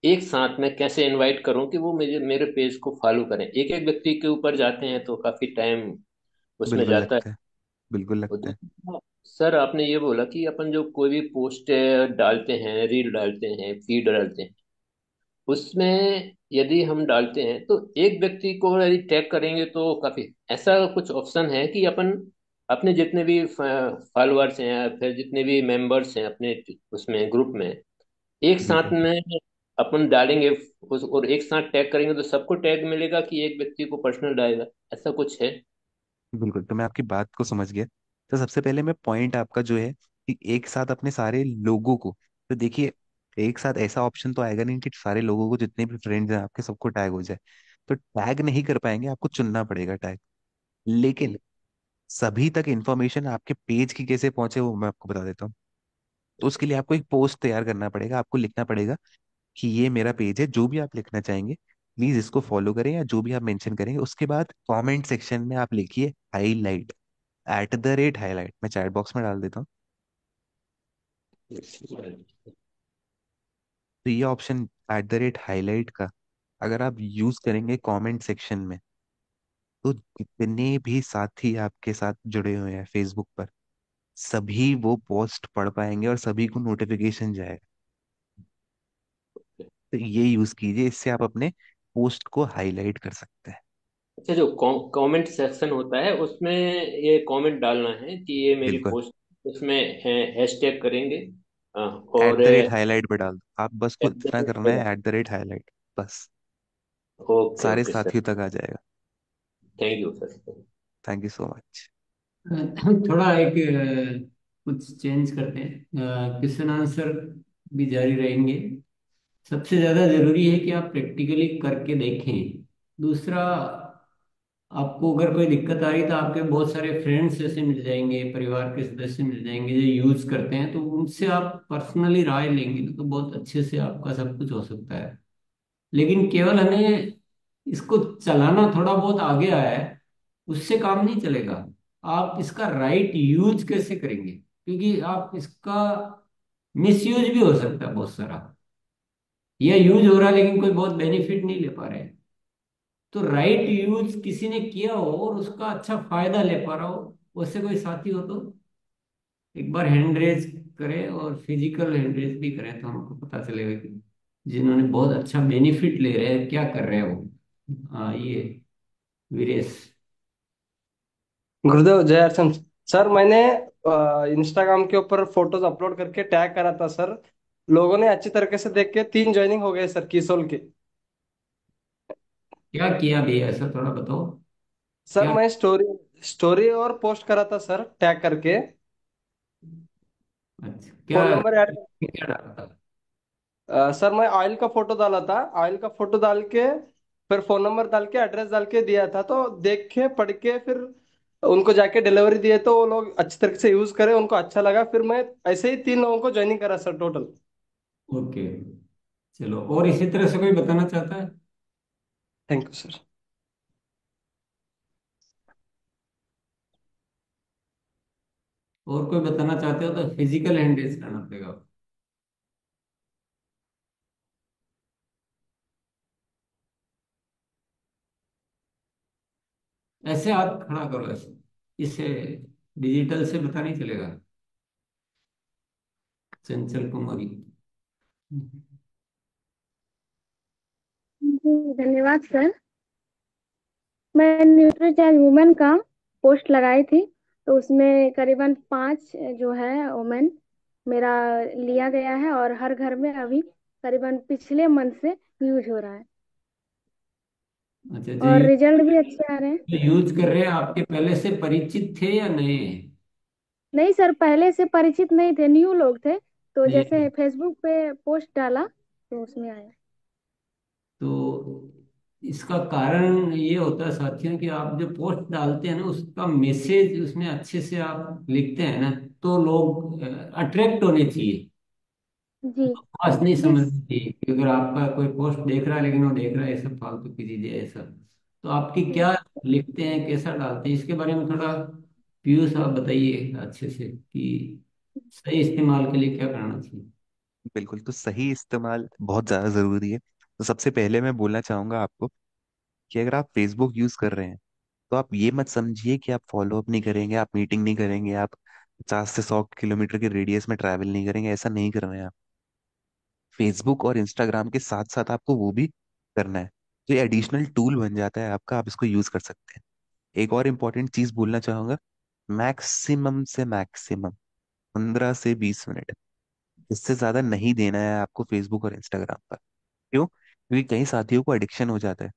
एक साथ में कैसे इनवाइट करूं कि वो मेरे मेरे पेज को फॉलो करें। एक एक व्यक्ति के ऊपर जाते हैं तो काफी टाइम उसमें बिल्कुल जाता है। लगता है। बिल्कुल और लगता है। दूसरा, सर आपने ये बोला कि अपन जो कोई भी पोस्ट डालते हैं, रील डालते हैं, फीड डालते हैं, उसमें यदि हम डालते हैं तो एक व्यक्ति को यदि टैग करेंगे तो काफी ऐसा कुछ ऑप्शन है कि अपन अपने जितने भी फॉलोअर्स हैं या फिर जितने भी मेंबर्स हैं अपने उसमें ग्रुप में, एक साथ बिल्कुल में अपन डालेंगे और एक साथ टैग करेंगे तो सबको टैग मिलेगा कि एक व्यक्ति को पर्सनल डालेगा, ऐसा कुछ है? बिल्कुल, तो मैं आपकी बात को समझ गया। तो सबसे पहले मैं पॉइंट आपका जो है कि एक साथ अपने सारे लोगों को, तो देखिए, एक साथ ऐसा ऑप्शन तो आएगा नहीं कि सारे लोगों को, जितने भी फ्रेंड्स हैं आपके, सबको टैग हो जाए। तो टैग नहीं कर पाएंगे, आपको चुनना पड़ेगा टैग। लेकिन सभी तक इंफॉर्मेशन आपके पेज की कैसे पहुंचे वो मैं आपको बता देता हूँ। तो उसके लिए आपको एक पोस्ट तैयार करना पड़ेगा, आपको लिखना पड़ेगा कि ये मेरा पेज है, जो भी आप लिखना चाहेंगे प्लीज इसको फॉलो करें, या जो भी आप मेंशन करेंगे। उसके बाद कमेंट सेक्शन में आप लिखिए हाईलाइट, @हाईलाइट। मैं चैट बॉक्स में डाल देता हूँ। तो ये ऑप्शन @हाईलाइट का अगर आप यूज करेंगे कमेंट सेक्शन में, तो जितने भी साथी आपके साथ जुड़े हुए हैं फेसबुक पर, सभी वो पोस्ट पढ़ पाएंगे और सभी को नोटिफिकेशन जाएगा। तो ये यूज कीजिए, इससे आप अपने पोस्ट को हाईलाइट कर सकते हैं। अच्छा, जो कमेंट सेक्शन होता है उसमें ये कमेंट डालना है कि ये मेरी बिल्कुल। पोस्ट, उसमें हैशटैग करेंगे। और @हाईलाइट पे डाल दो, आप बस को इतना करना है @हाईलाइट, बस ओके सारे ओके सर, साथियों तक आ जाएगा। Thank you sir. Thank you so much. हम थोड़ा एक कुछ चेंज करते हैं, क्वेश्चन आंसर भी जारी रहेंगे। सबसे ज़्यादा ज़रूरी है कि आप प्रैक्टिकली करके देखें। दूसरा, आपको अगर कोई दिक्कत आ रही तो आपके बहुत सारे फ्रेंड्स ऐसे मिल जाएंगे, परिवार के सदस्य मिल जाएंगे जो यूज करते हैं, तो उनसे आप पर्सनली राय लेंगे तो बहुत अच्छे से आपका सब कुछ हो सकता है। लेकिन केवल हमें इसको चलाना थोड़ा बहुत आगे आया है, उससे काम नहीं चलेगा। आप इसका राइट यूज कैसे करेंगे, क्योंकि आप इसका मिस यूज भी हो सकता है बहुत सारा, या यूज हो रहा है लेकिन कोई बहुत बेनिफिट नहीं ले पा रहे हैं। तो राइट यूज किसी ने किया हो और उसका अच्छा फायदा ले पा रहा हो, उससे कोई साथी हो तो एक बार हैंड रेज करें, और फिजिकल हैंड रेज भी करें, तो हमको पता चलेगा कि जिन्होंने बहुत अच्छा बेनिफिट ले रहे हैं क्या कर रहे हैं वो। हाँ, ये वीरेश। गुरुदेव जय अर्चन सर। मैंने इंस्टाग्राम के ऊपर फोटोज अपलोड करके टैग करा था सर। लोगों ने अच्छी तरीके से देख के 3 ज्वाइनिंग हो गए सर, किसोल के। क्या किया भैया, ऐसा थोड़ा बताओ। सर क्या? मैं स्टोरी स्टोरी और पोस्ट करा था सर, टैग करके। अच्छा, क्या फोन नंबर ऐड। क्या डाला था? सर मैं ऑयल का फोटो डाला था, ऑयल का फोटो डाल के फिर फोन नंबर डाल के एड्रेस डाल के दिया था, तो देख के पढ़ के फिर उनको जाके डिलीवरी दिए, तो वो लोग अच्छी तरीके से यूज करे, उनको अच्छा लगा, फिर मैं ऐसे ही 3 लोगों को ज्वाइनिंग करा सर टोटल। ओके, चलो, और इसी तरह से कोई बताना चाहता है? Thank you sir. और कोई बताना चाहते हो तो फिजिकल हैंड रेज करना पड़ेगा। ऐसे हाथ खड़ा करो, ऐसे, इससे डिजिटल से पता नहीं चलेगा। चंचल कुमारी। जी धन्यवाद सर। मैं न्यूट्रीचार्ज वुमेन का पोस्ट लगाई थी, तो उसमें करीबन 5 जो है वुमेन मेरा लिया गया है, और हर घर में अभी करीबन पिछले मंथ से यूज हो रहा है, अच्छा, और रिजल्ट भी अच्छे आ रहे हैं। जो यूज कर रहे हैं आपके पहले से परिचित थे या नए हैं? नहीं सर, पहले से परिचित नहीं थे, न्यू लोग थे, तो ये जैसे फेसबुक पे पोस्ट डाला तो उसमें आया। तो इसका कारण ये होता है साथियों कि आप जो पोस्ट डालते हैं ना उसका मैसेज उसमें अच्छे से आप लिखते हैं ना, तो लोग अट्रैक्ट होने चाहिए। जी। बस नहीं जिस समझनी चाहिए कि अगर आपका कोई पोस्ट देख रहा है लेकिन वो देख रहा है ये सब फालतू की चीजें ऐसा। तो आपकी क्या लिखते हैं, कैसा डालते हैं, इसके बारे में थोड़ा पीयूष आप बताइए अच्छे से कि सही इस्तेमाल के लिए क्या करना चाहिए। बिल्कुल, तो सही इस्तेमाल बहुत ज़्यादा ज़रूरी है। तो सबसे पहले मैं बोलना चाहूँगा आपको कि अगर आप फेसबुक यूज़ कर रहे हैं तो आप ये मत समझिए कि आप फॉलो अप नहीं करेंगे, आप मीटिंग नहीं करेंगे, आप 50 से 100 किलोमीटर के रेडियस में ट्रैवल नहीं करेंगे। ऐसा नहीं करना है। आप फेसबुक और इंस्टाग्राम के साथ साथ आपको वो भी करना है। तो ये एडिशनल टूल बन जाता है आपका, आप इसको यूज़ कर सकते हैं। एक और इम्पोर्टेंट चीज़ बोलना चाहूँगा, मैक्सिमम से मैक्सिमम 15 से 20 मिनट, इससे ज़्यादा नहीं देना है आपको फेसबुक और इंस्टाग्राम पर। क्यों? क्योंकि कई साथियों को एडिक्शन हो जाता है।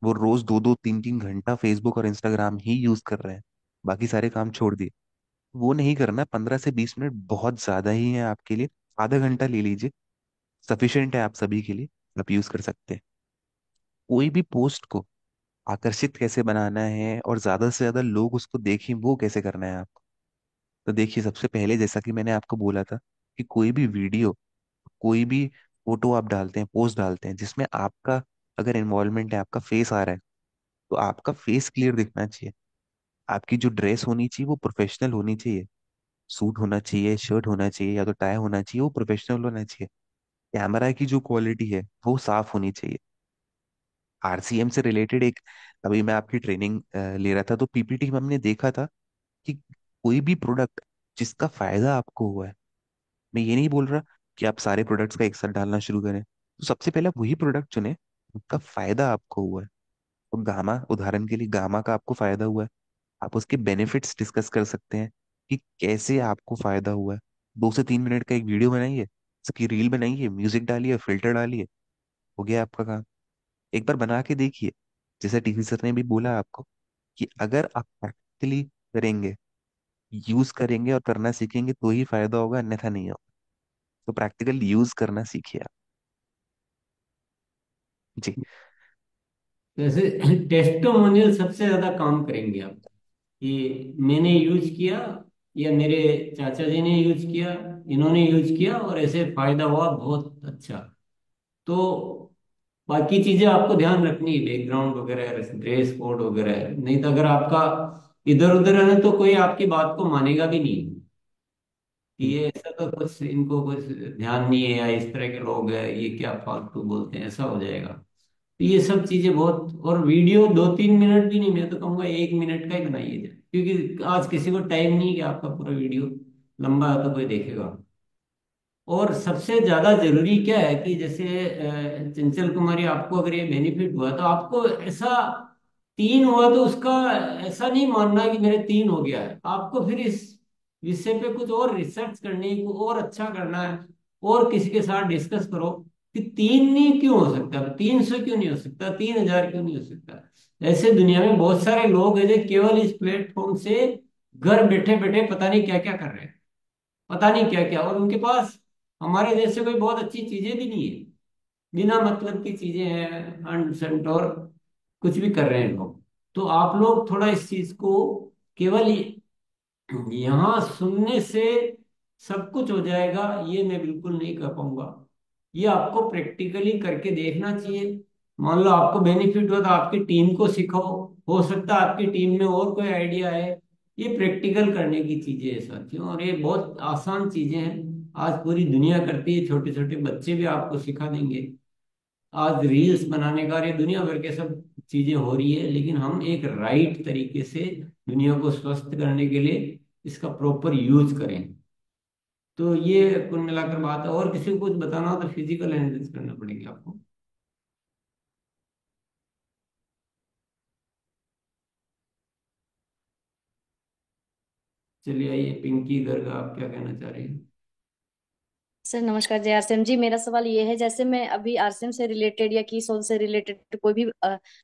वो रोज 2-2 3-3 घंटा फेसबुक और इंस्टाग्राम ही यूज कर रहे हैं, बाकी सारे काम छोड़ दिए। वो नहीं करना। 15 से 20 मिनट बहुत ज्यादा ही है आपके लिए। आधा घंटा ले लीजिए, सफिशिएंट है आप सभी के लिए। आप यूज कर सकते हैं। कोई भी पोस्ट को आकर्षित कैसे बनाना है और ज्यादा से ज्यादा लोग उसको देखें, वो कैसे करना है आपको। तो देखिए, सबसे पहले जैसा कि मैंने आपको बोला था कि कोई भी वीडियो, कोई भी फोटो आप डालते हैं, पोस्ट डालते हैं जिसमें आपका अगर इन्वॉल्वमेंट है, आपका फेस आ रहा है, तो आपका फेस क्लियर दिखना चाहिए। आपकी जो ड्रेस होनी चाहिए वो प्रोफेशनल होनी चाहिए। सूट होना चाहिए, शर्ट होना चाहिए, या तो टाई होना चाहिए, वो प्रोफेशनल होना चाहिए। कैमरा की जो क्वालिटी है वो साफ होनी चाहिए। आरसीएम से रिलेटेड एक, अभी मैं आपकी ट्रेनिंग ले रहा था तो पीपीटी में हमने देखा था कि कोई भी प्रोडक्ट जिसका फायदा आपको हुआ है, मैं ये नहीं बोल रहा कि आप सारे प्रोडक्ट्स का एक साथ डालना शुरू करें, तो सबसे पहले आप वही प्रोडक्ट चुने उनका फायदा आपको हुआ है। तो गामा, उदाहरण के लिए गामा का आपको फायदा हुआ है, आप उसके बेनिफिट्स डिस्कस कर सकते हैं कि कैसे आपको फायदा हुआ है। 2 से 3 मिनट का एक वीडियो बनाइए, उसकी रील बनाइए, म्यूजिक डालिए, फिल्टर डालिए, हो गया आपका काम। एक बार बना के देखिए। जैसे टीवी सर ने भी बोला आपको कि अगर आप प्रैक्टिकली करेंगे, यूज करेंगे और करना सीखेंगे तो ही फायदा होगा, अन्यथा नहीं होगा। तो प्रैक्टिकल यूज करना सीखिए आप। जी। जैसे टेस्टोमोनियल सबसे ज्यादा काम करेंगे आप कि मैंने यूज किया या मेरे चाचा जी ने यूज किया, इन्होंने यूज किया और ऐसे फायदा हुआ, बहुत अच्छा। तो बाकी चीजें आपको ध्यान रखनी है, बैकग्राउंड वगैरह, ड्रेस कोड वगैरह, नहीं तो अगर आपका इधर उधर है तो कोई आपकी बात को मानेगा भी नहीं कि ये ऐसा तो कुछ इनको कुछ ध्यान नहीं है या इस तरह के लोग हैं, ये क्या फालतू बोलते हैं, ऐसा हो जाएगा। तो ये सब चीजें बहुत, और वीडियो 2-3 मिनट भी नहीं, मैं तो कहूँगा 1 मिनट का ही बनाइए जाए, क्योंकि आज किसी को टाइम नहीं है कि आपका पूरा वीडियो लंबा है तो कोई देखेगा। और सबसे ज्यादा जरूरी क्या है कि जैसे चंचल कुमारी, आपको अगर ये बेनिफिट हुआ तो आपको ऐसा 3 हुआ तो उसका ऐसा नहीं मानना कि मेरे 3 हो गया है, आपको फिर इस विषय पे कुछ और रिसर्च करनी है, कुछ और अच्छा करना है, और किसी के साथ डिस्कस करो कि 3 नहीं क्यों हो सकता, 300 क्यों नहीं हो सकता, 3000 क्यों नहीं हो सकता। ऐसे दुनिया में बहुत सारे लोग हैं जो केवल इस प्लेटफॉर्म से घर बैठे बैठे पता नहीं क्या क्या कर रहे हैं, पता नहीं क्या क्या, और उनके पास हमारे जैसे कोई बहुत अच्छी चीजें भी नहीं है, बिना मतलब की चीजें हैं, अनसंट, और कुछ भी कर रहे हैं लोग। तो आप लोग थोड़ा इस चीज को, केवल यहाँ सुनने से सब कुछ हो जाएगा ये मैं बिल्कुल नहीं कर पाऊंगा। ये आपको प्रैक्टिकली करके देखना चाहिए। मान लो आपको बेनिफिट हुआ तो आपकी टीम को सिखाओ, हो सकता है आपकी टीम में और कोई आइडिया है। ये प्रैक्टिकल करने की चीजें हैं साथियों, और ये बहुत आसान चीजें हैं, आज पूरी दुनिया करती है, छोटे छोटे बच्चे भी आपको सिखा देंगे। आज रील्स बनाने का और ये दुनिया भर के सब चीजें हो रही है, लेकिन हम एक राइट तरीके से दुनिया को स्वस्थ करने के लिए इसका प्रॉपर यूज करें। तो ये कुल मिलाकर बात है, और किसी को कुछ बताना हो तो फिजिकल एनालिसिस करना पड़ेगा आपको। चलिए आइए, पिंकी गर्ग, आप क्या कहना चाह रही हैं। सर नमस्कार जय आरसीएम जी। मेरा सवाल ये है, जैसे मैं अभी आरसीएम से रिलेटेड या की सोल से रिलेटेड कोई भी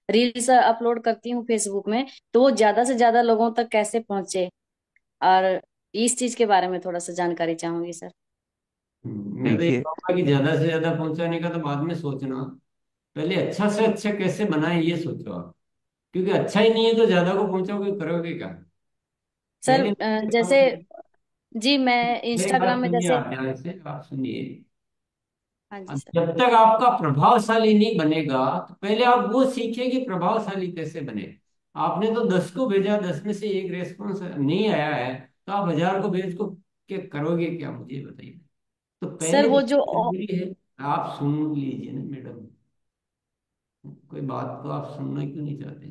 रील्स अपलोड करती हूँ फेसबुक में, तो वो ज्यादा से ज्यादा लोगों तक कैसे पहुंचे, और इस चीज के बारे में थोड़ा सा जानकारी चाहूंगी सर। मैं तो ये देखिए, कहूंगा कि ज्यादा से ज्यादा पहुंचाने का तो बाद में सोचना, पहले अच्छा से अच्छा कैसे बनाए ये सोचो आप। क्योंकि अच्छा ही नहीं है तो ज्यादा को पहुंचाओगे, करोगे क्या? सर पहले जैसे जी मैं मेरी बात इंस्टाग्राम में सुनिए, जैसे। आप ध्यान से आप सुनिए। हाँ जी अब सर। जब तक आपका प्रभावशाली नहीं बनेगा तो पहले आप वो सीखिए कि प्रभावशाली कैसे बने। आपने तो 10 को भेजा, 10 में से एक रेस्पॉन्स नहीं आया है, तो आप 1000 को भेज को के करोगे क्या, मुझे बताइए। तो सर पहले वो जो देखना जरूरी है। आप सुन लीजिए ना मैडम, कोई बात को आप सुनना क्यों नहीं चाहते?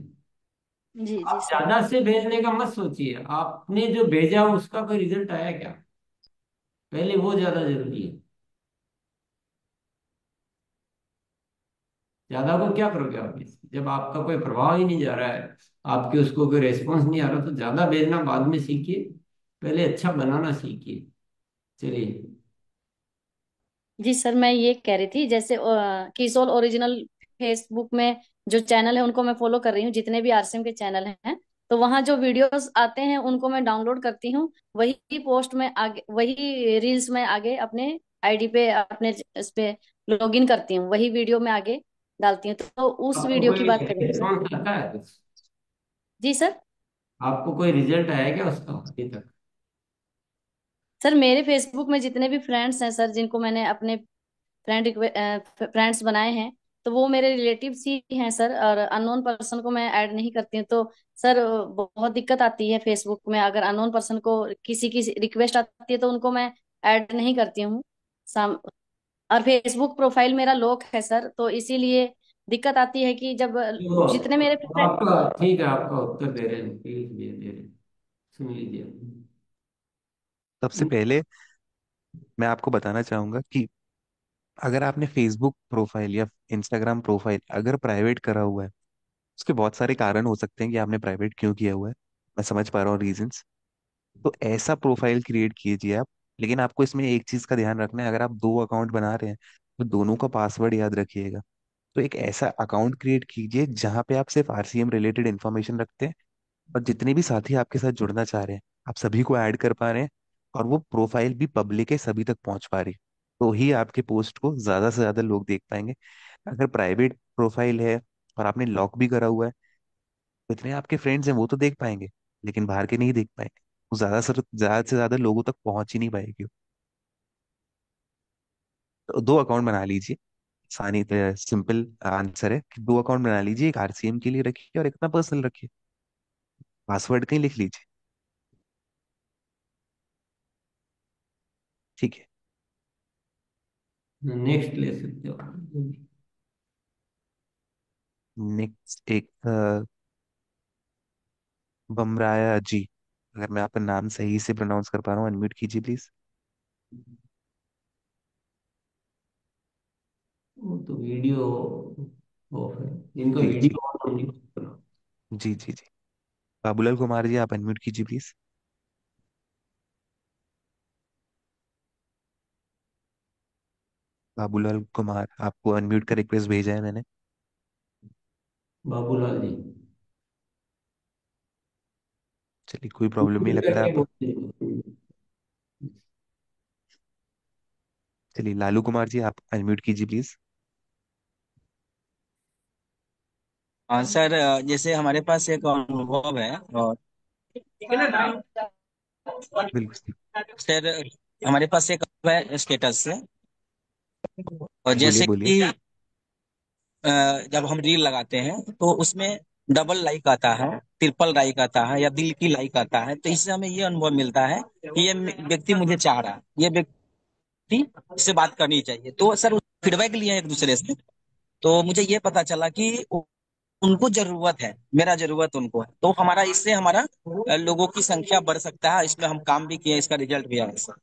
जी जी आप सर। ज्यादा से भेजने का मत सोचिए, आपने जो भेजा उसका कोई रिजल्ट आया क्या, पहले वो ज्यादा जरूरी है। ज्यादा को क्या करोगे आप इससे? जब आपका कोई प्रभाव ही नहीं जा रहा है, आपके उसको कोई रेस्पॉन्स नहीं आ रहा, तो ज्यादा भेजना बाद में सीखिए, पहले अच्छा बनाना सीखिए। चलिए। जी सर मैं ये कह रही थी जैसे किसोल ओरिजिनल फेसबुक में जो चैनल है उनको मैं फॉलो कर रही हूँ, जितने भी आरसीएम के चैनल हैं। तो वहाँ जो वीडियोस आते हैं उनको मैं डाउनलोड करती हूँ, वही पोस्ट में आगे, वही रील्स में आगे अपने आईडी पे, अपने इस पे लॉगिन करती हूँ, वही वीडियो में आगे डालती हूँ। तो उस आपको वीडियो की कोई बात करें सर। रेस्पॉन्स आता है कुछ? जी सर। आपको कोई रिजल्ट आया क्या उसका अभी तक? सर मेरे फेसबुक में जितने भी फ्रेंड्स हैं सर, जिनको मैंने अपने फ्रेंड्स बनाए हैं, तो वो मेरे रिलेटिव्स ही हैं सर, और अननोन पर्सन को मैं ऐड नहीं करती हूँ। तो सर बहुत दिक्कत आती है फेसबुक में, अगर अननोन पर्सन को किसी की रिक्वेस्ट आती है तो उनको मैं ऐड नहीं करती हूँ साम और फेसबुक प्रोफाइल मेरा लॉक है सर, तो इसीलिए दिक्कत आती है कि जब तो जितने मेरे आपका ठीक है, आपका उत्तर दे रहे हैं, प्लीज दे रहे हैं, सुन लीजिए। सबसे पहले मैं आपको बताना चाहूंगा कि अगर आपने फेसबुक प्रोफाइल या इंस्टाग्राम प्रोफाइल अगर प्राइवेट करा हुआ है, उसके बहुत सारे कारण हो सकते हैं कि आपने प्राइवेट क्यों किया हुआ है। मैं समझ पा रहा हूँ रीजंस। तो ऐसा प्रोफाइल क्रिएट कीजिए आप। लेकिन आपको इसमें एक चीज का ध्यान रखना है, अगर आप दो अकाउंट बना रहे हैं तो दोनों का पासवर्ड याद रखिएगा। तो एक ऐसा अकाउंट क्रिएट कीजिए जहां पे आप सिर्फ आरसीएम रिलेटेड इन्फॉर्मेशन रखते हैं, और जितने भी साथी आपके साथ जुड़ना चाह रहे हैं आप सभी को ऐड कर पा रहे हैं, और वो प्रोफाइल भी पब्लिक है, सभी तक पहुंच पा रही है, तो ही आपके पोस्ट को ज्यादा से ज्यादा लोग देख पाएंगे। अगर प्राइवेट प्रोफाइल है और आपने लॉक भी करा हुआ है, तो इतने आपके फ्रेंड्स हैं वो तो देख पाएंगे, लेकिन बाहर के नहीं देख पाएंगे। वो ज्यादा से ज्यादा लोगों तक पहुंच ही नहीं पाएगी। तो दो अकाउंट बना लीजिए। आसानी सिंपल आंसर है कि दो अकाउंट बना लीजिए, एक आरसीएम के लिए रखिए और एक अपना पर्सनल रखिए। पासवर्ड कहीं लिख लीजिए। ठीक है। नेक्स्ट ले सकते हो। नेक्स्ट एक बमराया जी, अगर मैं आपका नाम सही से प्रोनाउंस कर पा रहा हूँ, अनम्यूट कीजिए प्लीज। वो तो वीडियो ऑफ है, इनका जी जी वीडियो ऑन नहीं होता। जी जी जी। बाबूलाल कुमार जी, आप अनम्यूट कीजिए प्लीज। बाबूलाल कुमार, आपको अनम्यूट का रिक्वेस्ट भेजा है मैंने। बाबूलाल जी, चलिए, कोई प्रॉब्लम नहीं लगता है करके आप। बोलते हैं। चलिए, लालू कुमार जी, आप अनम्यूट कीजिए प्लीज। हाँ सर, जैसे हमारे पास एक अनुभव है और बिल्कुल। सर हमारे पास एक अनुभव है स्टेटस से। और बोलिए जैसे बोलिए। कि जब हम रील लगाते हैं तो उसमें डबल लाइक आता है, ट्रिपल लाइक आता है या दिल की लाइक आता है, तो इससे हमें ये अनुभव मिलता है कि ये व्यक्ति मुझे चाह रहा है, ये व्यक्ति से बात करनी चाहिए। तो सर फीडबैक लिए एक दूसरे से, तो मुझे ये पता चला कि उनको जरूरत है, मेरा जरूरत उनको है, तो हमारा इससे हमारा लोगों की संख्या बढ़ सकता है। इसमें हम काम भी किए, इसका रिजल्ट भी आया सर।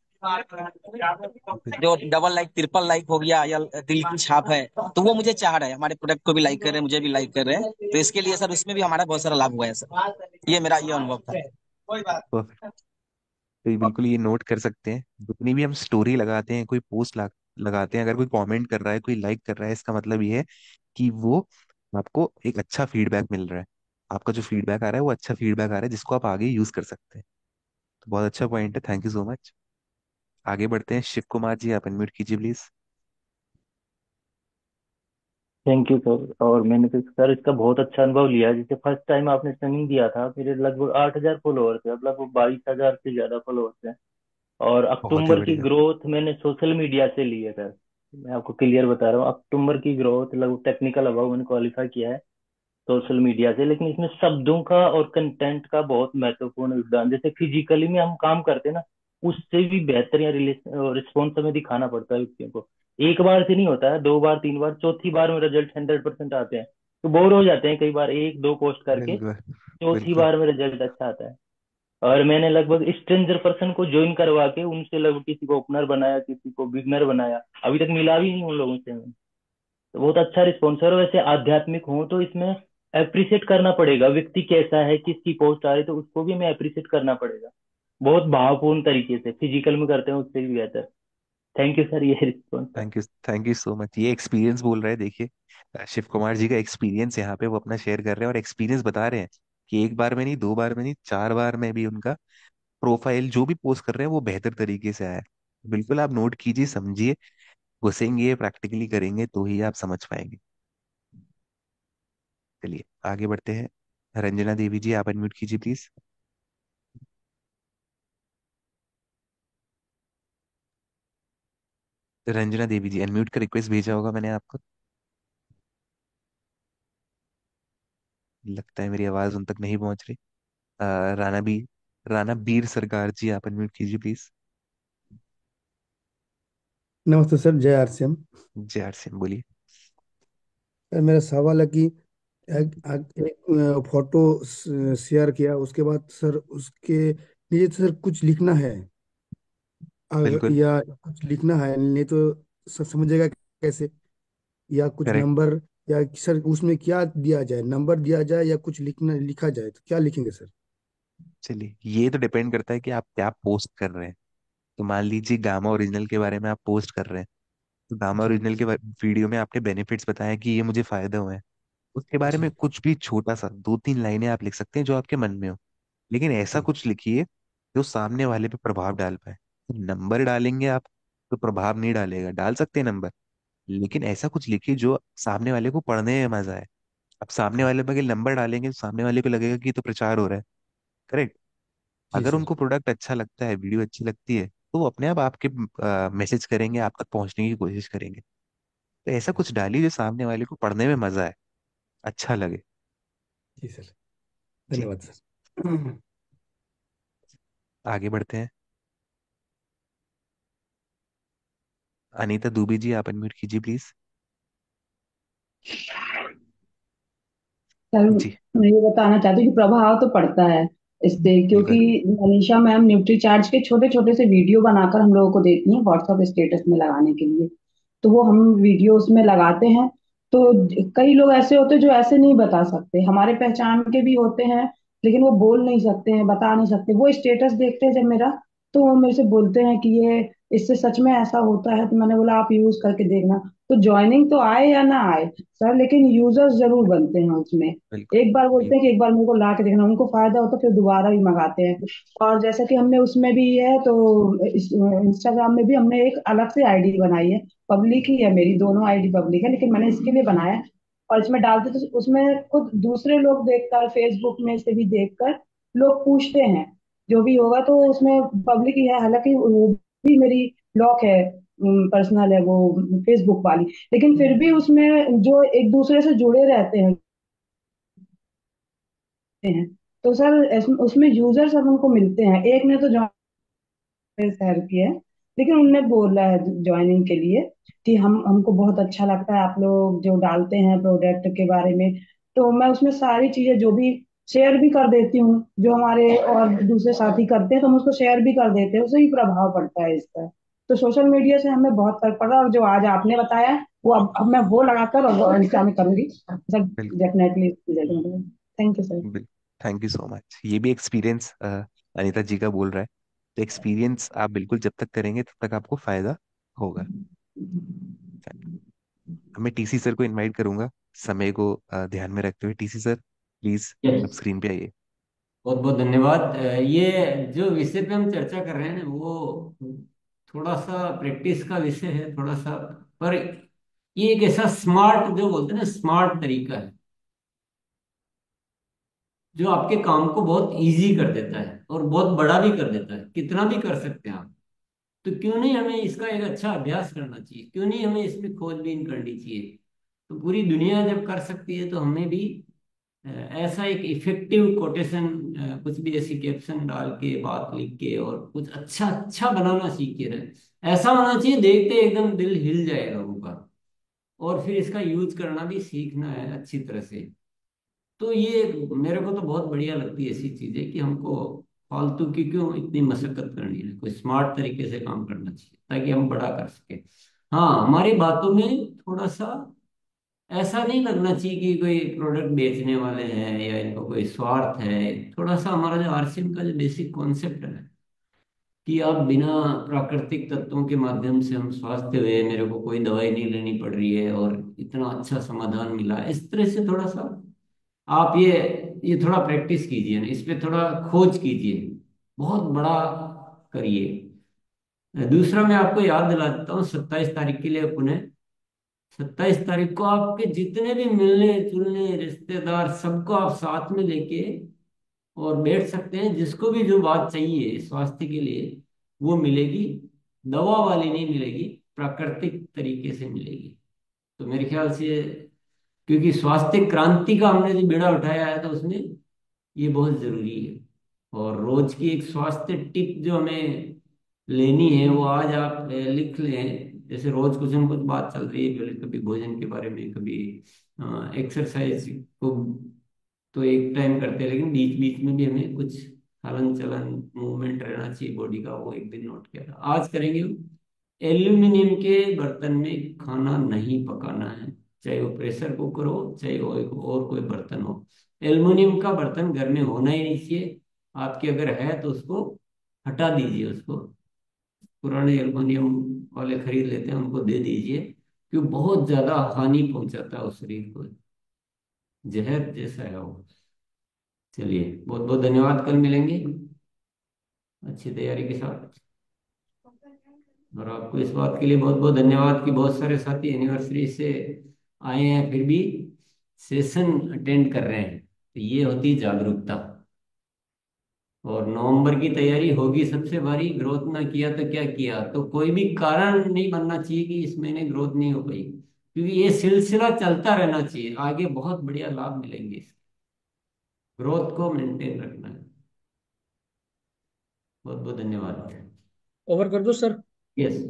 जो डबल लाइक ट्रिपल लाइक हो गया या दिल की छाप है, तो वो मुझे चाह रहे हैं, हमारे प्रोडक्ट को भी लाइक कर रहे हैं, मुझे भी लाइक कर रहे हैं, तो इसके लिए सर उसमें भी हमारा बहुत सारा लाभ हुआ है सर। ये मेरा ये अनुभव था। परफेक्ट। तो ये बिल्कुल ये नोट कर सकते हैं, जितनी भी हम स्टोरी लगाते हैं, कोई पोस्ट लगाते हैं, अगर कोई कमेंट कर रहा है, कोई लाइक कर रहा है, इसका मतलब ये है कि वो आपको एक अच्छा फीडबैक मिल रहा है। आपका जो फीडबैक आ रहा है वो अच्छा फीडबैक आ रहा है जिसको आप आगे यूज कर सकते हैं। तो बहुत अच्छा पॉइंट है, थैंक यू सो मच। आगे बढ़ते हैं। शिव कुमार जी, आप अनम्यूट कीजिए प्लीज। Thank you sir. और मैंने तो सर इसका बहुत अच्छा अनुभव लिया है। जैसे फर्स्ट टाइम आपने ट्रेनिंग दिया था, मेरे लगभग 8,000 फॉलोअर्स है, अब लगभग 22,000 से ज्यादा फॉलोअर्स हैं। और बहुत ही अक्टूबर की बढ़िया। ग्रोथ मैंने सोशल मीडिया से ली है सर। मैं आपको क्लियर बता रहा हूँ, अक्टूबर की ग्रोथ लगभग टेक्निकल अभाव मैंने क्वालिफाई किया है सोशल मीडिया से। लेकिन इसमें शब्दों का और कंटेंट का बहुत महत्वपूर्ण योगदान। जैसे फिजिकली में हम काम करते हैं ना, उससे भी बेहतर या रिस्पॉन्स हमें दिखाना पड़ता है व्यक्तियों को। एक बार से नहीं होता है, 2 बार 3 बार, चौथी बार में रिजल्ट 100% आते हैं। तो बोर हो जाते हैं कई बार एक दो पोस्ट करके, बिल्कुल चौथी बिल्कुल। बार में रिजल्ट अच्छा आता है। और मैंने लगभग स्ट्रेंजर पर्सन को ज्वाइन करवा के उनसे लगभग किसी को ओपनर बनाया, किसी को बिगनर बनाया, अभी तक मिला भी नहीं उन लोगों से। तो बहुत अच्छा रिस्पॉन्स है। और वैसे आध्यात्मिक हो तो इसमें अप्रिशिएट करना पड़ेगा, व्यक्ति कैसा है, किसकी पोस्ट आ रही, तो उसको भी हमें अप्रिशिएट करना पड़ेगा बहुत भावपूर्ण तरीके से। फिजिकल में करते हैं उससे भी बेहतर। थैंक यू सर, ये रिस्पॉन्स था। Thank you so much. ये एक्सपीरियंस बोल रहे हैं, देखिए शिव कुमार जी का एक्सपीरियंस यहाँ पे वो अपना शेयर कर रहे हैं, और एक्सपीरियंस बता रहे हैं कि एक बार में नहीं, 2 बार में नहीं, 4 बार में भी उनका प्रोफाइल जो भी पोस्ट कर रहे हैं वो बेहतर तरीके से आया है। बिल्कुल आप नोट कीजिए, समझिए, घुसेंगे, प्रैक्टिकली करेंगे तो ही आप समझ पाएंगे। चलिए आगे बढ़ते हैं। रंजना देवी जी, आप अनम्यूट कीजिए प्लीज। रंजना देवी जी, अनम्यूट का रिक्वेस्ट भेजा होगा मैंने आपको। लगता है मेरी आवाज उन तक नहीं पहुंच रही। राणा बी राणा बीर सरकार जी, आप अनम्यूट कीजिए प्लीज। नमस्ते सर, जय आरसीएम। जय आर सिंह, बोलिए। सर मेरा सवाल है कि एक फोटो शेयर किया, उसके बाद सर उसके नीचे तो सर कुछ लिखना है, बिल्कुल या कुछ लिखना है, नहीं तो सर समझेगा कैसे? या कुछ करेक्ट। नंबर, या सर उसमें क्या दिया जाए, नंबर दिया जाए या कुछ लिखा जाए, तो क्या लिखेंगे सर? चलिए, ये तो डिपेंड करता है कि आप क्या पोस्ट कर रहे हैं। तो मान लीजिए गामा ओरिजिनल के बारे में आप पोस्ट कर रहे हैं, तो गामा जी। ओरिजिनल के वीडियो में आपने बेनिफिट्स बताया कि ये मुझे फायदे हुए हैं, उसके बारे में जी। कुछ भी छोटा सा 2-3 लाइनें आप लिख सकते हैं जो आपके मन में हो। लेकिन ऐसा जी। कुछ लिखिए जो सामने वाले पे प्रभाव डाल पाए। तो नंबर डालेंगे आप तो प्रभाव नहीं डालेगा, डाल सकते हैं नंबर, लेकिन ऐसा कुछ लिखिए जो सामने वाले को पढ़ने में मजा आए। अब सामने वाले पे अगर नंबर डालेंगे तो सामने वाले को लगेगा कि ये तो प्रचार हो रहा है। करेक्ट। जी अगर सर। उनको प्रोडक्ट अच्छा लगता है, वीडियो अच्छी लगती है, तो वो अपने आप आपके मैसेज करेंगे, आप तक पहुंचने की कोशिश करेंगे। तो ऐसा कुछ डालिए जो सामने वाले को पढ़ने में मजा आए, अच्छा लगे। जी सर, जी। धन्यवाद सर। आगे बढ़ते हैं। अनीता दुबे जी, आप अनम्यूट कीजिए प्लीज। सर जी। मैं ये बताना चाहती हूँ कि प्रभाव तो पड़ता है इससे, क्योंकि बिल्कुल मनीषा मैम न्यूट्री चार्ज के छोटे छोटे से वीडियो बनाकर हम लोगों को देती हैं व्हाट्सएप स्टेटस में लगाने के लिए। तो वो हम वीडियो उसमें लगाते हैं। तो कई लोग ऐसे होते हैं जो ऐसे नहीं बता सकते, हमारे पहचान के भी होते हैं, लेकिन वो बोल नहीं सकते हैं, बता नहीं सकते। वो स्टेटस देखते हैं जब मेरा, तो वो मेरे से बोलते हैं कि ये इससे सच में ऐसा होता है। तो मैंने बोला आप यूज करके देखना। तो ज्वाइनिंग तो आए या ना आए सर, लेकिन यूजर्स जरूर बनते हैं उसमें। बिल्कुल एक बार बोलते बिल्कुल। हैं कि एक बार मेरे को ला के देखना, उनको फायदा होता है फिर दोबारा भी मंगाते हैं। और जैसा कि हमने उसमें भी है, तो इंस्टाग्राम में भी हमने एक अलग से आईडी बनाई है, पब्लिक ही है, मेरी दोनों आईडी पब्लिक है, लेकिन मैंने इसके लिए बनाया है। और इसमें डालते तो उसमें खुद दूसरे लोग देखकर, फेसबुक में से भी देखकर लोग पूछते हैं जो भी होगा, तो उसमें पब्लिक ही है। हालांकि वो भी मेरी लॉक है, पर्सनल है वो फेसबुक वाली, लेकिन फिर भी उसमें जो एक दूसरे से जुड़े रहते हैं, तो सर उसमें यूजर सब हमको मिलते हैं। एक ने तो शहर की है, लेकिन उनने बोला है ज्वाइनिंग के लिए कि हमको बहुत अच्छा लगता है आप लोग जो डालते हैं प्रोडक्ट के बारे में। तो मैं उसमें सारी चीजें जो भी शेयर भी कर देती हूँ, जो हमारे और दूसरे साथी करते हैं तो हम उसको शेयर भी कर देते हैं, उससे ही प्रभाव पड़ता है इसका। तो सोशल मीडिया से हमें बहुत फर्क पड़ रहा है। और जो आज आपने बताया वो अब मैं वो लगाकर और इंस्टा में करूंगी सर, बिल्कुल डेफिनेटली। Thank you sir. बिल्कुल। Thank you so much. ये भी एक्सपीरियंस अनीता जी का बोल रहा है। तो एक्सपीरियंस आप बिल्कुल जब तक करेंगे तब तक आपको फायदा होगा। मैं टीसी सर को इनवाइट करूंगा, समय को ध्यान में रखते हुए। टीसी सर प्लीज आप यस, स्क्रीन पे आइए। बहुत बहुत धन्यवाद। ये जो विषय पे हम चर्चा कर रहे हैं ना, वो थोड़ा सा प्रैक्टिस का विषय है थोड़ा सा। पर ये एक ऐसा स्मार्ट, जो बोलते हैं ना, स्मार्ट तरीका है जो आपके काम को बहुत इजी कर देता है और बहुत बड़ा भी कर देता है, कितना भी कर सकते हैं आप। तो क्यों नहीं हमें इसका एक अच्छा अभ्यास करना चाहिए, क्यों नहीं हमें इसमें खोजबीन करनी चाहिए। तो पूरी दुनिया जब कर सकती है तो हमें भी ऐसा एक इफेक्टिव कोटेशन, कुछ भी ऐसी कैप्शन डाल के, बात लिख के, और कुछ अच्छा अच्छा बनाना सीख के रहे। ऐसा होना चाहिए देखते एकदम दिल हिल जाए लोगों का। और फिर इसका यूज करना भी सीखना है अच्छी तरह से। तो ये मेरे को तो बहुत बढ़िया लगती है ऐसी चीजें, कि हमको फालतू की क्यों इतनी मशक्कत करनी है, कोई स्मार्ट तरीके से काम करना चाहिए ताकि हम बड़ा कर सके। हाँ, हमारी बातों में थोड़ा सा ऐसा नहीं लगना चाहिए कि कोई प्रोडक्ट बेचने वाले हैं या इनको कोई स्वार्थ है। थोड़ा सा हमारा जो आरसीएम का जो बेसिक कॉन्सेप्ट है कि आप बिना प्राकृतिक तत्वों के माध्यम से हम स्वास्थ्य हुए, मेरे को कोई दवाई नहीं लेनी पड़ रही है और इतना अच्छा समाधान मिला, इस तरह से थोड़ा सा आप ये थोड़ा प्रैक्टिस कीजिए ना, इस पे थोड़ा खोज कीजिए, बहुत बड़ा करिए। दूसरा मैं आपको याद दिला देता हूँ, 27 तारीख के लिए पुणे, 27 तारीख को आपके जितने भी मिलने जुलने रिश्तेदार, सबको आप साथ में लेके और बैठ सकते हैं। जिसको भी जो बात चाहिए स्वास्थ्य के लिए वो मिलेगी, दवा वाली नहीं मिलेगी, प्राकृतिक तरीके से मिलेगी। तो मेरे ख्याल से, क्योंकि स्वास्थ्य क्रांति का हमने जो बीड़ा उठाया है तो उसमें ये बहुत जरूरी है। और रोज की एक स्वास्थ्य टिप जो हमें लेनी है वो आज आप लिख लें। जैसे रोज कुछ न कुछ बात चल रही है, पहले कभी भोजन के बारे में, कभी एक्सरसाइज को तो एक टाइम करते हैं, लेकिन बीच बीच में भी हमें कुछ हलन चलन मूवमेंट रहना चाहिए बॉडी का, वो एक दिन नोट किया था, आज करेंगे। एल्यूमिनियम के बर्तन में खाना नहीं पकाना है, चाहे वो प्रेशर कुकर हो, चाहे वो एक और कोई बर्तन हो। एल्युमिनियम का बर्तन घर में होना ही नहीं चाहिए। आपके अगर है तो उसको हटा दीजिए, उसको पुराने एल्युमिनियम वाले खरीद लेते हैं उनको दे दीजिए, क्योंकि बहुत ज्यादा हानि पहुंचाता है उस शरीर को, जहर जैसा है वो। चलिए, बहुत बहुत धन्यवाद, कल मिलेंगे अच्छी तैयारी के साथ। और आपको इस बात के लिए बहुत बहुत धन्यवाद कि बहुत सारे साथी एनिवर्सरी से आए हैं फिर भी सेशन अटेंड कर रहे हैं। तो ये होती जागरूकता। और नवंबर की तैयारी होगी सबसे भारी, ग्रोथ ना किया तो क्या किया, तो कोई भी कारण नहीं बनना चाहिए कि इस महीने ग्रोथ नहीं हो पाई, क्योंकि ये सिलसिला चलता रहना चाहिए, आगे बहुत बढ़िया लाभ मिलेंगे इसके। ग्रोथ को मेंटेन रखना है। बहुत बहुत धन्यवाद। ओवर कर दो सर। यस।